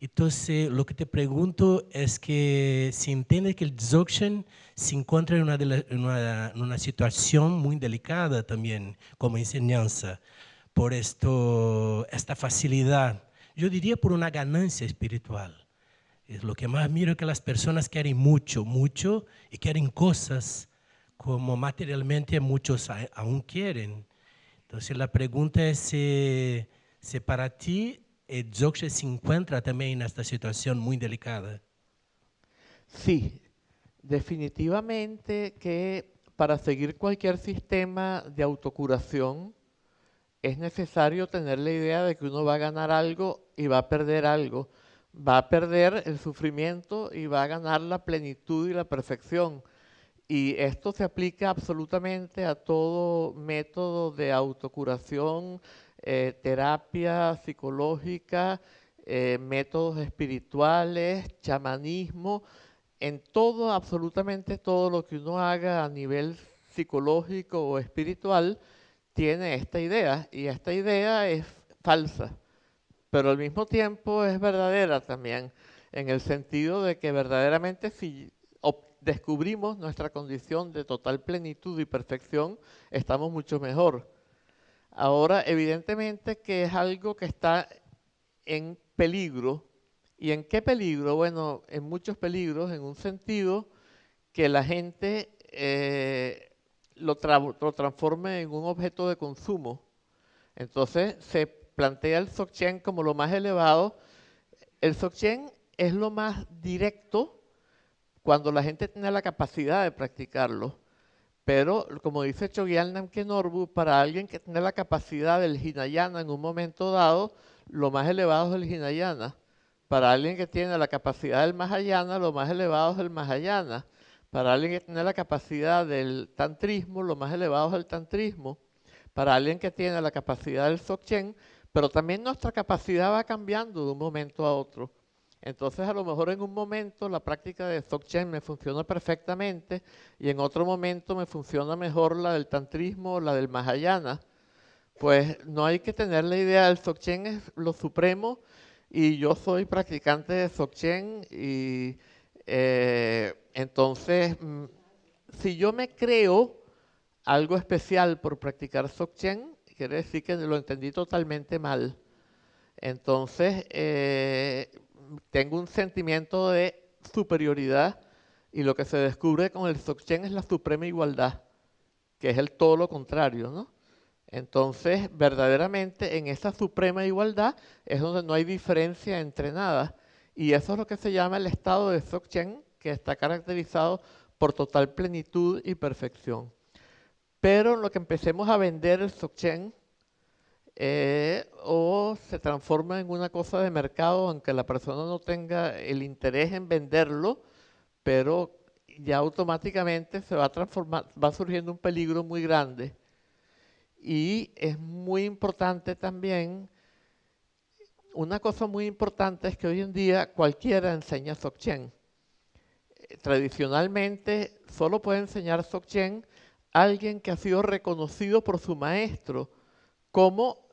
Entonces, lo que te pregunto es que si entiendes que el Dzogchen se encuentra en una situación muy delicada también como enseñanza, por esta facilidad, yo diría por una ganancia espiritual. Es lo que más miro, que las personas quieren mucho, mucho, y quieren cosas como materialmente muchos aún quieren. Entonces la pregunta es si para ti el Dzogchen se encuentra también en esta situación muy delicada. Sí, definitivamente que para seguir cualquier sistema de autocuración es necesario tener la idea de que uno va a ganar algo y va a perder algo. Va a perder el sufrimiento y va a ganar la plenitud y la perfección. Y esto se aplica absolutamente a todo método de autocuración, terapia psicológica, métodos espirituales, chamanismo, en todo, absolutamente todo lo que uno haga a nivel psicológico o espiritual tiene esta idea, y esta idea es falsa, pero al mismo tiempo es verdadera también, en el sentido de que verdaderamente si descubrimos nuestra condición de total plenitud y perfección, estamos mucho mejor. Ahora, evidentemente que es algo que está en peligro. ¿Y en qué peligro? Bueno, en muchos peligros, en un sentido que la gente lo transforme en un objeto de consumo. Entonces se plantea el Dzogchen como lo más elevado. El Dzogchen es lo más directo cuando la gente tiene la capacidad de practicarlo. Pero, como dice Chogyal Namkhen Norbu, para alguien que tiene la capacidad del Hinayana en un momento dado, lo más elevado es el Hinayana. Para alguien que tiene la capacidad del Mahayana, lo más elevado es el Mahayana. Para alguien que tiene la capacidad del tantrismo, lo más elevado es el tantrismo. Para alguien que tiene la capacidad del Dzogchen, pero también nuestra capacidad va cambiando de un momento a otro. Entonces, a lo mejor en un momento la práctica de Dzogchen me funciona perfectamente y en otro momento me funciona mejor la del tantrismo o la del Mahayana. Pues no hay que tener la idea del Dzogchen es lo supremo, y yo soy practicante de Dzogchen, y entonces si yo me creo algo especial por practicar Dzogchen, quiere decir que lo entendí totalmente mal. Entonces tengo un sentimiento de superioridad, y lo que se descubre con el Dzogchen es la suprema igualdad, que es el todo lo contrario, ¿no? Entonces, verdaderamente en esa suprema igualdad es donde no hay diferencia entre nada. Y eso es lo que se llama el estado de Dzogchen, que está caracterizado por total plenitud y perfección. Pero en lo que empecemos a vender el Dzogchen, o se transforma en una cosa de mercado, aunque la persona no tenga el interés en venderlo, pero ya automáticamente se va a transformar, va surgiendo un peligro muy grande. Y es muy importante también, una cosa muy importante es que hoy en día cualquiera enseña Dzogchen. Tradicionalmente solo puede enseñar Dzogchen alguien que ha sido reconocido por su maestro como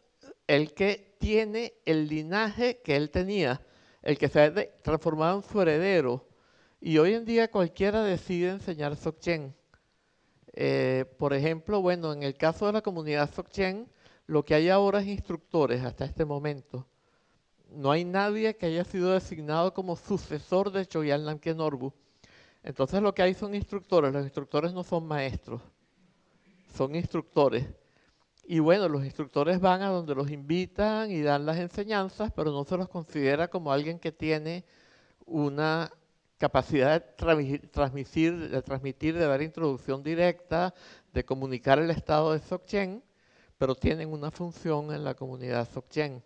el que tiene el linaje que él tenía, el que se ha transformado en su heredero. Y hoy en día cualquiera decide enseñar Dzogchen. Por ejemplo, bueno, en el caso de la comunidad Dzogchen, lo que hay ahora es instructores hasta este momento. No hay nadie que haya sido designado como sucesor de Chogyal Namkhen Norbu. Entonces lo que hay son instructores. Los instructores no son maestros, son instructores. Y bueno, los instructores van a donde los invitan y dan las enseñanzas, pero no se los considera como alguien que tiene una capacidad de transmitir, de dar introducción directa, de comunicar el estado de Dzogchen, pero tienen una función en la comunidad Dzogchen.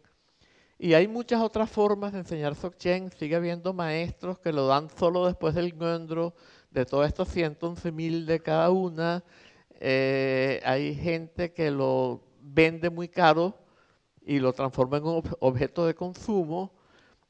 Y hay muchas otras formas de enseñar Dzogchen. Sigue habiendo maestros que lo dan solo después del Ngöndro, de todos estos 111.000 de cada una. Hay gente que lo vende muy caro y lo transforma en un objeto de consumo.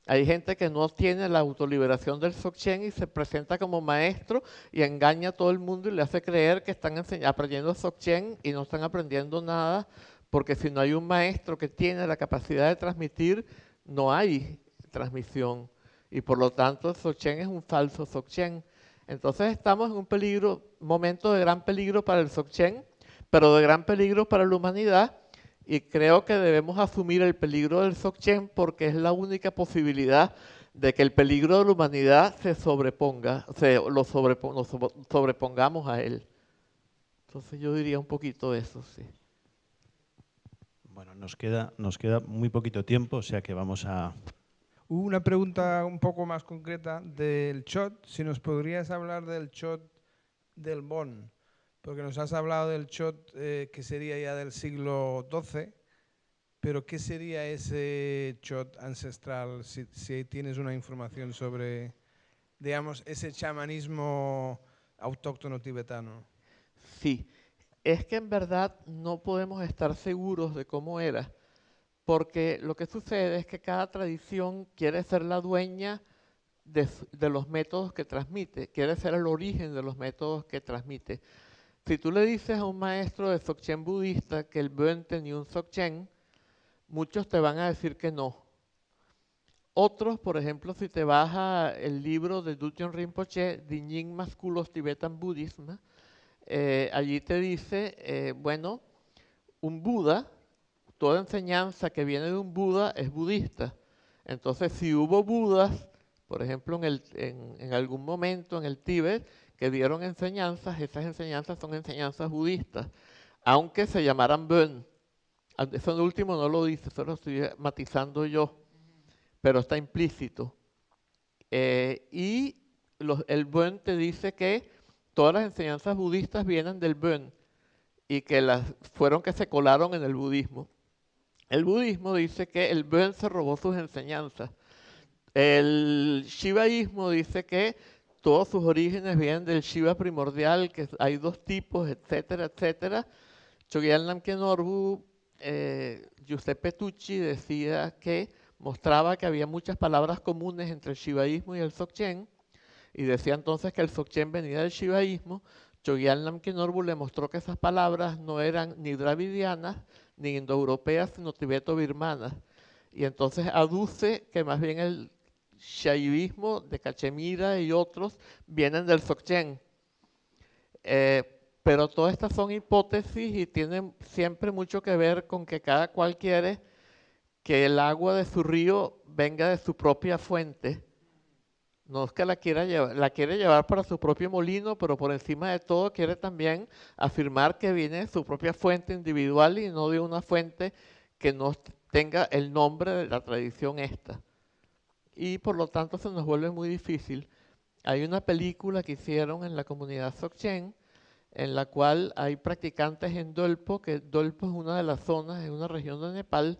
Hay gente que no tiene la autoliberación del Dzogchen y se presenta como maestro y engaña a todo el mundo y le hace creer que están aprendiendo Dzogchen y no están aprendiendo nada, porque si no hay un maestro que tiene la capacidad de transmitir, no hay transmisión. Y por lo tanto, el Dzogchen es un falso Dzogchen. Entonces estamos en un momento de gran peligro para el Dzogchen, pero de gran peligro para la humanidad. Y creo que debemos asumir el peligro del Dzogchen porque es la única posibilidad de que el peligro de la humanidad se sobreponga, nos sobrepongamos a él. Entonces yo diría un poquito eso, sí. Bueno, nos queda muy poquito tiempo, o sea que vamos a... Una pregunta un poco más concreta del Chod. Si nos podrías hablar del Chod del Bon, porque nos has hablado del Chod que sería ya del siglo XII, pero ¿qué sería ese Chod ancestral? Si tienes una información sobre, digamos, ese chamanismo autóctono tibetano. Sí, es que en verdad no podemos estar seguros de cómo era, porque lo que sucede es que cada tradición quiere ser la dueña de los métodos que transmite, quiere ser el origen de los métodos que transmite. Si tú le dices a un maestro de Dzogchen budista que el Bön tenía un Dzogchen, muchos te van a decir que no. Otros, por ejemplo, si te vas al libro de Dudjom Rinpoche, The Nyingma School of Tibetan Buddhism, allí te dice, bueno, un Buda, toda enseñanza que viene de un Buda es budista. Entonces, si hubo Budas, por ejemplo, en algún momento en el Tíbet, que dieron enseñanzas, esas enseñanzas son enseñanzas budistas, aunque se llamaran Bön. Eso último no lo dice, eso lo estoy matizando yo, pero está implícito. Y el Bön te dice que todas las enseñanzas budistas vienen del Bön y que fueron que se colaron en el budismo. El budismo dice que el Bön se robó sus enseñanzas. El shivaísmo dice que todos sus orígenes vienen del Shiva primordial, que hay dos tipos, etcétera, etcétera. Chogyal Namkhen Norbu, Giuseppe Tucci decía que mostraba que había muchas palabras comunes entre el shivaísmo y el Dzogchen, y decía entonces que el Dzogchen venía del shivaísmo. Chogyal Namkhen Norbu le mostró que esas palabras no eran ni dravidianas ni indoeuropeas, sino tibeto-birmanas. Y entonces aduce que más bien el shaivismo de Cachemira y otros vienen del Dzogchen. Pero todas estas son hipótesis y tienen siempre mucho que ver con que cada cual quiere que el agua de su río venga de su propia fuente. No es que la quiere llevar para su propio molino, pero por encima de todo quiere también afirmar que viene de su propia fuente individual y no de una fuente que no tenga el nombre de la tradición esta. Y por lo tanto se nos vuelve muy difícil. Hay una película que hicieron en la comunidad Dzogchen, en la cual hay practicantes en Dolpo, que Dolpo es una de las zonas, en una región de Nepal,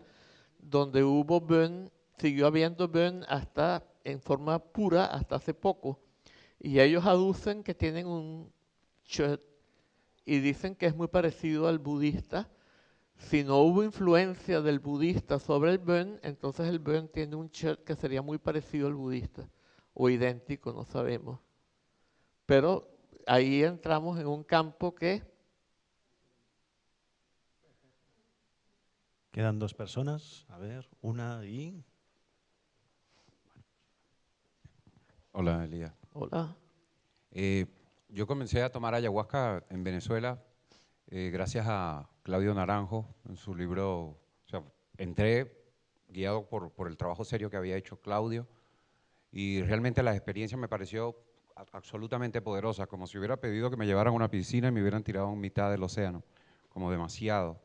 donde hubo Bön, siguió habiendo Bön hasta en forma pura hasta hace poco. Y ellos aducen que tienen un chöd y dicen que es muy parecido al budista. Si no hubo influencia del budista sobre el Bön, entonces el Bön tiene un chöd que sería muy parecido al budista, o idéntico, no sabemos. Pero ahí entramos en un campo que... Quedan dos personas, a ver, una y... Hola, Elías. Hola. Yo comencé a tomar ayahuasca en Venezuela gracias a Claudio Naranjo en su libro. O sea, entré guiado por el trabajo serio que había hecho Claudio y realmente la experiencia me pareció absolutamente poderosa, como si hubiera pedido que me llevaran a una piscina y me hubieran tirado en mitad del océano, como demasiado.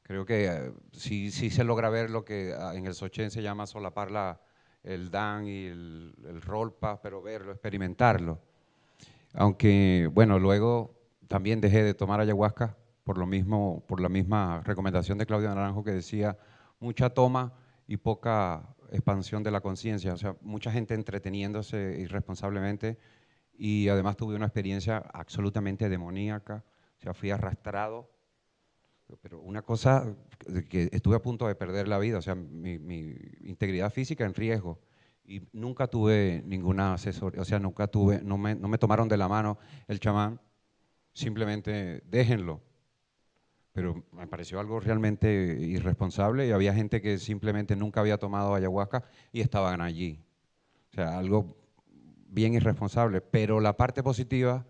Creo que sí se logra ver lo que en el Dzogchen se llama solapar el Dan y el Rolpa, pero verlo, experimentarlo. Aunque, bueno, luego también dejé de tomar ayahuasca por la misma recomendación de Claudio Naranjo que decía mucha toma y poca expansión de la conciencia, o sea, mucha gente entreteniéndose irresponsablemente y además tuve una experiencia absolutamente demoníaca, o sea, fui arrastrado, pero una cosa que estuve a punto de perder la vida, o sea, mi integridad física en riesgo. Y nunca tuve ninguna asesoría, o sea, no me tomaron de la mano el chamán, simplemente déjenlo. Pero me pareció algo realmente irresponsable y había gente que simplemente nunca había tomado ayahuasca y estaban allí. O sea, algo bien irresponsable. Pero la parte positiva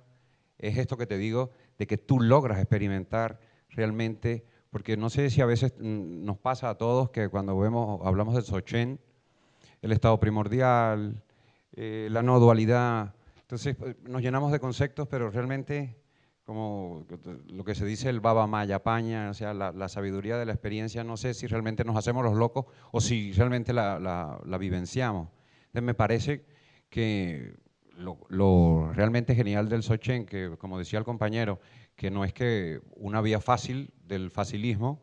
es esto que te digo, de que tú logras experimentar realmente, porque no sé si a veces nos pasa a todos que cuando hablamos del Dzogchen, el estado primordial, la no dualidad, entonces nos llenamos de conceptos, pero realmente como lo que se dice el Baba Maya Paña, o sea, la sabiduría de la experiencia, no sé si realmente nos hacemos los locos o si realmente la vivenciamos. Entonces me parece que lo realmente genial del Dzogchen, que como decía el compañero, que no es que una vía fácil del facilismo,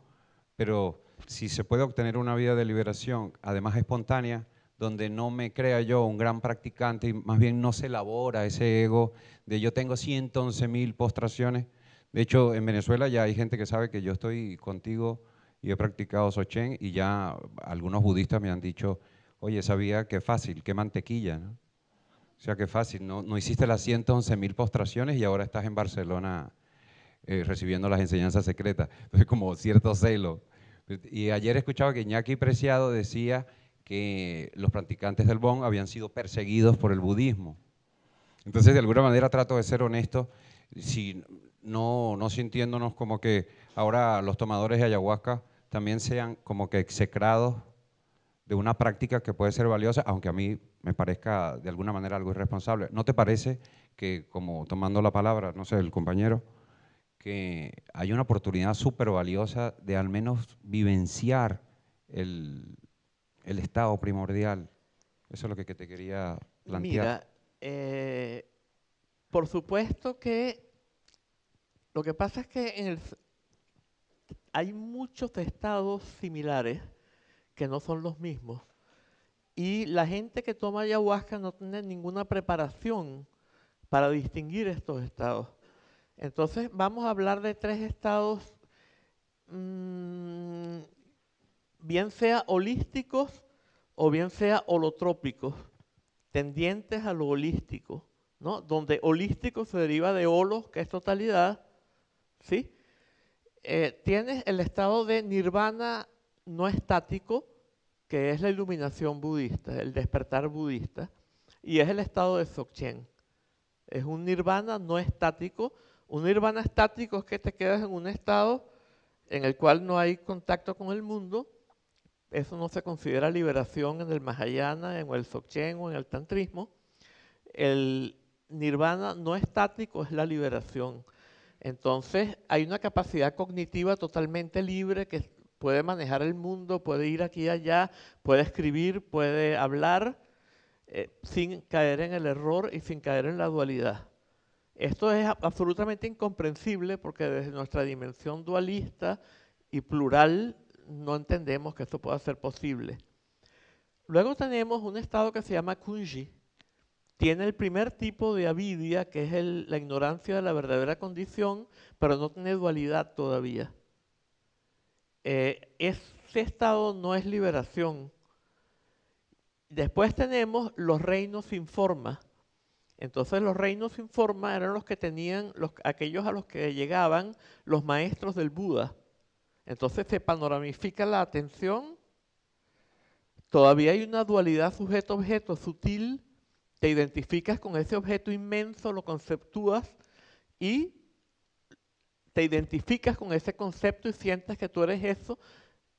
pero si se puede obtener una vía de liberación, además espontánea, donde no me crea yo un gran practicante y más bien no se elabora ese ego de yo tengo 111.000 postraciones. De hecho, en Venezuela ya hay gente que sabe que yo estoy contigo y he practicado Dzogchen y ya algunos budistas me han dicho, oye, sabía que fácil, qué mantequilla, ¿no? O sea, qué fácil, no hiciste las 111.000 postraciones y ahora estás en Barcelona recibiendo las enseñanzas secretas. Entonces, como cierto celo. Y ayer escuchaba que Iñaki Preciado decía que los practicantes del Bon habían sido perseguidos por el budismo. Entonces, de alguna manera trato de ser honesto, si no sintiéndonos como que ahora los tomadores de ayahuasca también sean como que execrados de una práctica que puede ser valiosa, aunque a mí me parezca de alguna manera algo irresponsable. ¿No te parece que, como tomando la palabra, no sé, el compañero, que hay una oportunidad súper valiosa de al menos vivenciar el estado primordial? Eso es lo que te quería plantear. Mira, por supuesto que lo que pasa es que hay muchos estados similares que no son los mismos. Y la gente que toma ayahuasca no tiene ninguna preparación para distinguir estos estados. Entonces vamos a hablar de 3 estados, bien sea holísticos o bien sea holotrópicos, tendientes a lo holístico, ¿no? Donde holístico se deriva de holos, que es totalidad, ¿sí? Tienes el estado de nirvana no estático, que es la iluminación budista, el despertar budista, y es el estado de Dzogchen. Es un nirvana no estático. Un nirvana estático es que te quedas en un estado en el cual no hay contacto con el mundo. Eso no se considera liberación en el Mahayana, en el Dzogchen o en el tantrismo. El nirvana no estático es la liberación. Entonces hay una capacidad cognitiva totalmente libre que puede manejar el mundo, puede ir aquí y allá, puede escribir, puede hablar, sin caer en el error y sin caer en la dualidad. Esto es absolutamente incomprensible porque desde nuestra dimensión dualista y plural no entendemos que esto pueda ser posible. Luego tenemos un estado que se llama Kunji. Tiene el primer tipo de avidya, que es la ignorancia de la verdadera condición, pero no tiene dualidad todavía. Ese estado no es liberación. Después tenemos los reinos sin forma. Entonces los reinos sin forma eran los que tenían, aquellos a los que llegaban los maestros del Buda. Entonces se panoramifica la atención. Todavía hay una dualidad sujeto-objeto sutil. Te identificas con ese objeto inmenso, lo conceptúas y te identificas con ese concepto y sientes que tú eres eso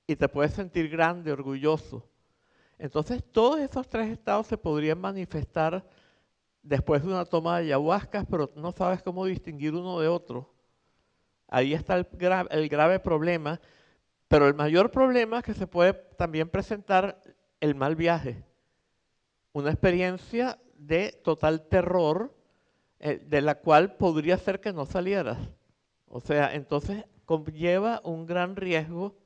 y te puedes sentir grande, orgulloso. Entonces todos esos 3 estados se podrían manifestar después de una toma de ayahuasca, pero no sabes cómo distinguir uno de otro. Ahí está el grave problema, pero el mayor problema es que se puede también presentar el mal viaje. Una experiencia de total terror, de la cual podría ser que no salieras. O sea, entonces conlleva un gran riesgo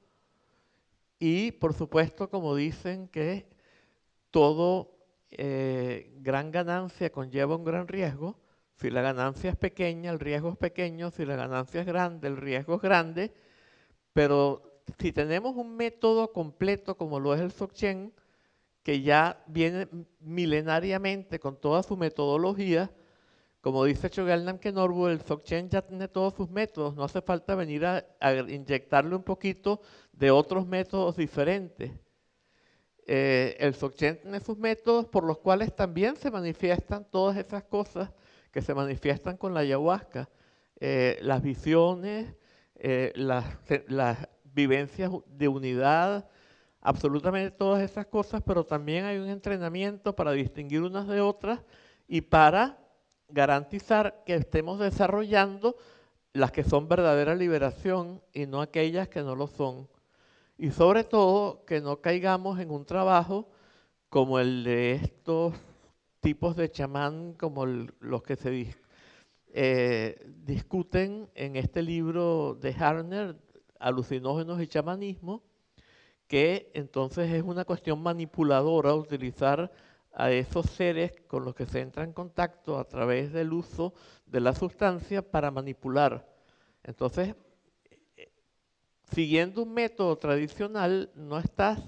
y, por supuesto, como dicen que todo gran ganancia conlleva un gran riesgo. Si la ganancia es pequeña, el riesgo es pequeño. Si la ganancia es grande, el riesgo es grande. Pero si tenemos un método completo como lo es el Dzogchen, que ya viene milenariamente con toda su metodología, como dice Chogyal Namkhai Norbu, el Dzogchen ya tiene todos sus métodos, no hace falta venir a inyectarle un poquito de otros métodos diferentes. El Dzogchen tiene sus métodos por los cuales también se manifiestan todas esas cosas que se manifiestan con la ayahuasca. Las visiones, las vivencias de unidad, absolutamente todas esas cosas, pero también hay un entrenamiento para distinguir unas de otras y para garantizar que estemos desarrollando las que son verdadera liberación y no aquellas que no lo son. Y sobre todo, que no caigamos en un trabajo como el de estos tipos de chamán, como los que se discuten en este libro de Harner, Alucinógenos y Chamanismo, que entonces es una cuestión manipuladora utilizar a esos seres con los que se entra en contacto a través del uso de la sustancia para manipular. Entonces, siguiendo un método tradicional, no estás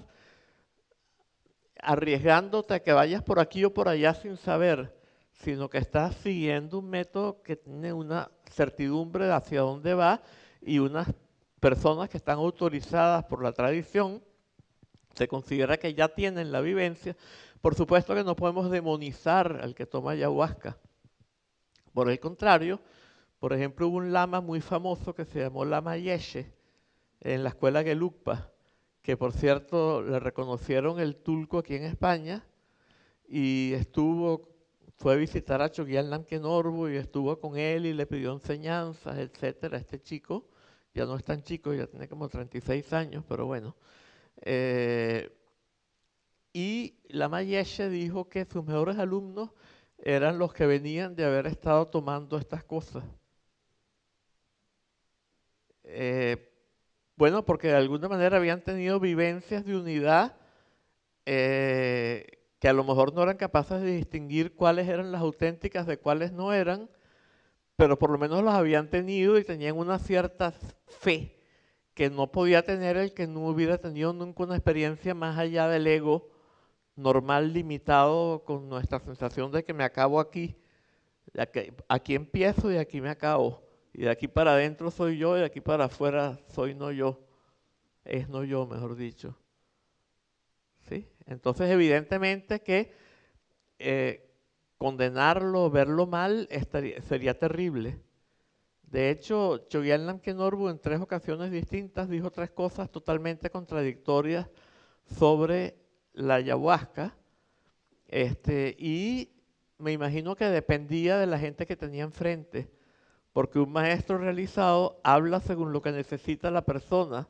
arriesgándote a que vayas por aquí o por allá sin saber, sino que estás siguiendo un método que tiene una certidumbre de hacia dónde va, y unas personas que están autorizadas por la tradición se considera que ya tienen la vivencia. Por supuesto que no podemos demonizar al que toma ayahuasca. Por el contrario, por ejemplo, hubo un lama muy famoso que se llamó Lama Yeshe en la escuela Gelugpa, que por cierto le reconocieron el tulco aquí en España, y fue a visitar a Chogyal Namkhen Norbu y estuvo con él y le pidió enseñanzas, etcétera. Este chico, ya no es tan chico, ya tiene como 36 años, pero bueno. Y Lama Yeshe dijo que sus mejores alumnos eran los que venían de haber estado tomando estas cosas. Bueno, porque de alguna manera habían tenido vivencias de unidad que a lo mejor no eran capaces de distinguir cuáles eran las auténticas de cuáles no eran, pero por lo menos las habían tenido y tenían una cierta fe que no podía tener el que no hubiera tenido nunca una experiencia más allá del ego normal, limitado con nuestra sensación de que me acabo aquí, aquí empiezo y aquí me acabo, y de aquí para adentro soy yo y de aquí para afuera soy no yo, es no yo, mejor dicho. ¿Sí? Entonces evidentemente que condenarlo, verlo mal, sería terrible. De hecho, Chogyal Namkhen Norbu en 3 ocasiones distintas dijo 3 cosas totalmente contradictorias sobre la ayahuasca, y me imagino que dependía de la gente que tenía enfrente, porque un maestro realizado habla según lo que necesita la persona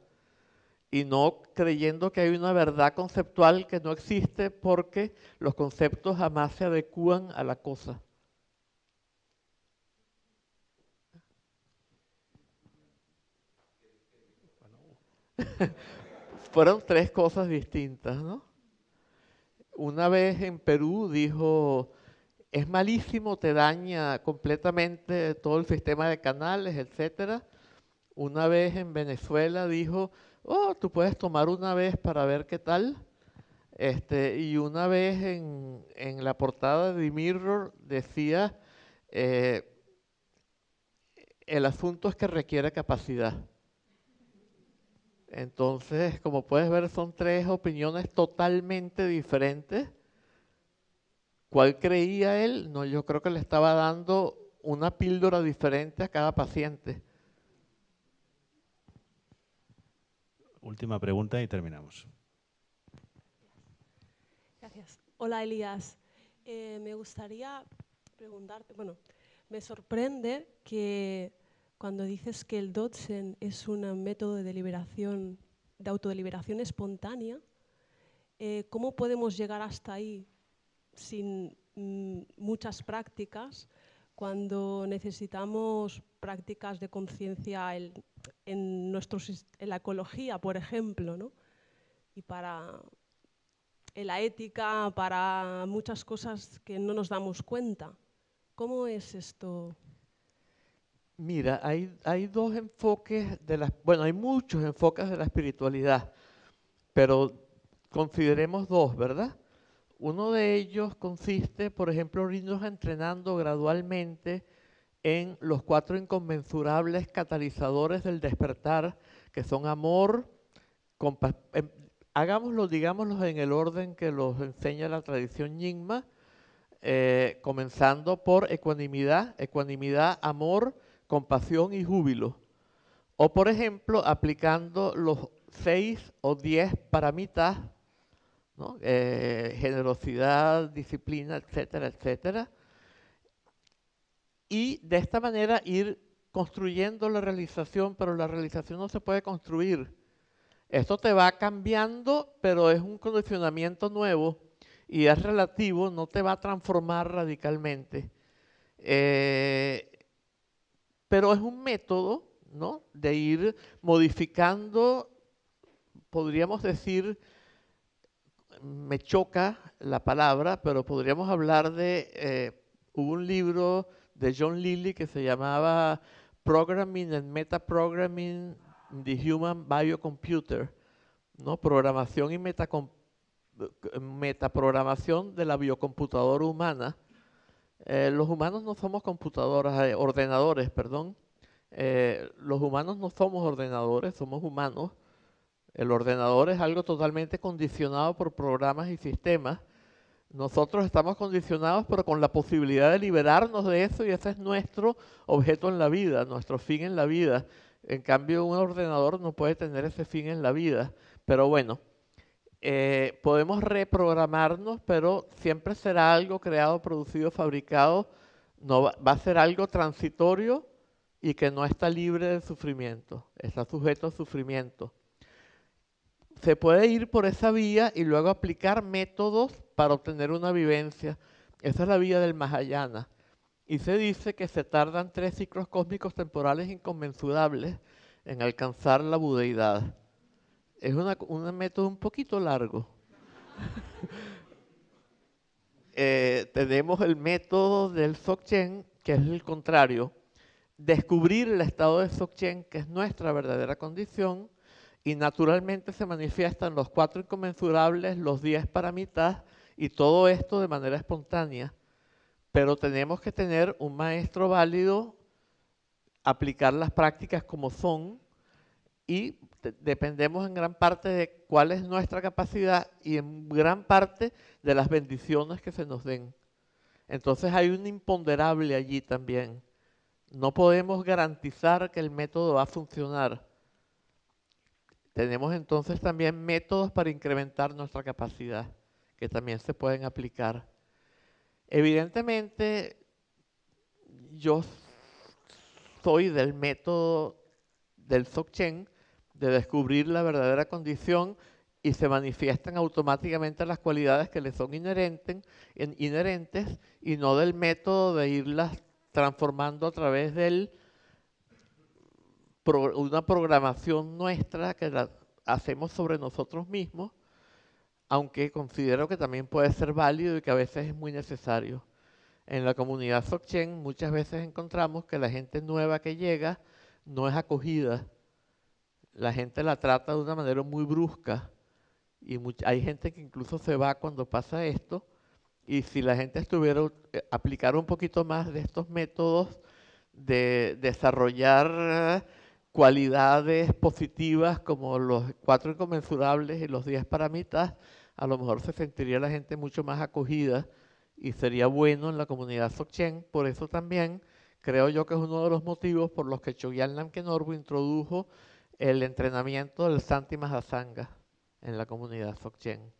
y no creyendo que hay una verdad conceptual que no existe, porque los conceptos jamás se adecúan a la cosa. Fueron 3 cosas distintas, ¿no? Una vez en Perú dijo, es malísimo, te daña completamente todo el sistema de canales, etcétera. Una vez en Venezuela dijo, oh, tú puedes tomar una vez para ver qué tal. Y una vez en la portada de The Mirror decía, el asunto es que requiere capacidad. Entonces, como puedes ver, son 3 opiniones totalmente diferentes. ¿Cuál creía él? No, yo creo que le estaba dando una píldora diferente a cada paciente. Última pregunta y terminamos. Gracias. Hola, Elías. Me gustaría preguntarte, bueno, me sorprende que cuando dices que el Dotzen es un método de liberación, de autodeliberación espontánea, ¿cómo podemos llegar hasta ahí sin muchas prácticas cuando necesitamos prácticas de conciencia en la ecología, por ejemplo, ¿no? Y en la ética, para muchas cosas que no nos damos cuenta? ¿Cómo es esto? Mira, hay 2 enfoques bueno, hay muchos enfoques de la espiritualidad, pero consideremos 2, ¿verdad? Uno de ellos consiste, por ejemplo, en irnos entrenando gradualmente en los 4 inconmensurables catalizadores del despertar, que son amor, hagámoslo, digámoslo en el orden que los enseña la tradición Nyingma, comenzando por ecuanimidad, amor, compasión y júbilo. O por ejemplo, aplicando los 6 o 10 paramitas, ¿no? Generosidad, disciplina, etcétera, etcétera. Y de esta manera ir construyendo la realización, pero la realización no se puede construir. Esto te va cambiando, pero es un condicionamiento nuevo y es relativo, no te va a transformar radicalmente. Pero es un método, ¿no?, de ir modificando podríamos decir, me choca la palabra, pero podríamos hablar de, hubo un libro de John Lilly que se llamaba Programming and Metaprogramming the Human Biocomputer, ¿no? Programación y metaprogramación de la biocomputadora humana. Los humanos no somos ordenadores, perdón. Los humanos no somos ordenadores, somos humanos. El ordenador es algo totalmente condicionado por programas y sistemas. Nosotros estamos condicionados, pero con la posibilidad de liberarnos de eso, y ese es nuestro objeto en la vida, nuestro fin en la vida. En cambio, un ordenador no puede tener ese fin en la vida. Pero bueno, podemos reprogramarnos, pero siempre será algo creado, producido, fabricado. No va a ser algo transitorio y que no está libre de sufrimiento, está sujeto a sufrimiento. Se puede ir por esa vía y luego aplicar métodos para obtener una vivencia. Esa es la vía del Mahayana. Y se dice que se tardan 3 ciclos cósmicos temporales inconmensurables en alcanzar la budeidad. Es un método un poquito largo. Tenemos el método del Dzogchen, que es el contrario. Descubrir el estado de Dzogchen, que es nuestra verdadera condición, y naturalmente se manifiestan los 4 inconmensurables, los 10 paramitas, y todo esto de manera espontánea. Pero tenemos que tener un maestro válido, aplicar las prácticas como son, y dependemos en gran parte de cuál es nuestra capacidad y en gran parte de las bendiciones que se nos den. Entonces hay un imponderable allí también. No podemos garantizar que el método va a funcionar. Tenemos entonces también métodos para incrementar nuestra capacidad, que también se pueden aplicar. Evidentemente, yo soy del método del Dzogchen, de descubrir la verdadera condición, y se manifiestan automáticamente las cualidades que le son inherentes, y no del método de irlas transformando a través de una programación nuestra que la hacemos sobre nosotros mismos, aunque considero que también puede ser válido y que a veces es muy necesario. En la comunidad Dzogchen muchas veces encontramos que la gente nueva que llega no es acogida. La gente la trata de una manera muy brusca, y hay gente que incluso se va cuando pasa esto, y si la gente aplicara un poquito más de estos métodos de desarrollar cualidades positivas como los 4 inconmensurables y los 10 paramitas, a lo mejor se sentiría la gente mucho más acogida y sería bueno en la comunidad Dzogchen. Por eso también creo yo que es uno de los motivos por los que Chogyal Namkhen Norbu introdujo el entrenamiento del Santi Mahasanga en la comunidad Dzogchen.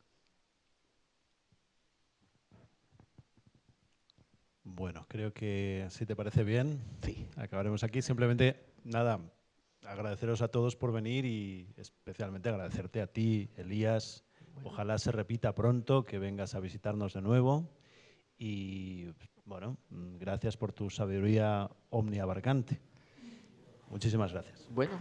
Bueno, creo que si te parece bien, sí, acabaremos aquí. Simplemente, nada, agradeceros a todos por venir y especialmente agradecerte a ti, Elías. Bueno. Ojalá se repita pronto, que vengas a visitarnos de nuevo. Y bueno, gracias por tu sabiduría omniabarcante. Muchísimas gracias. Bueno.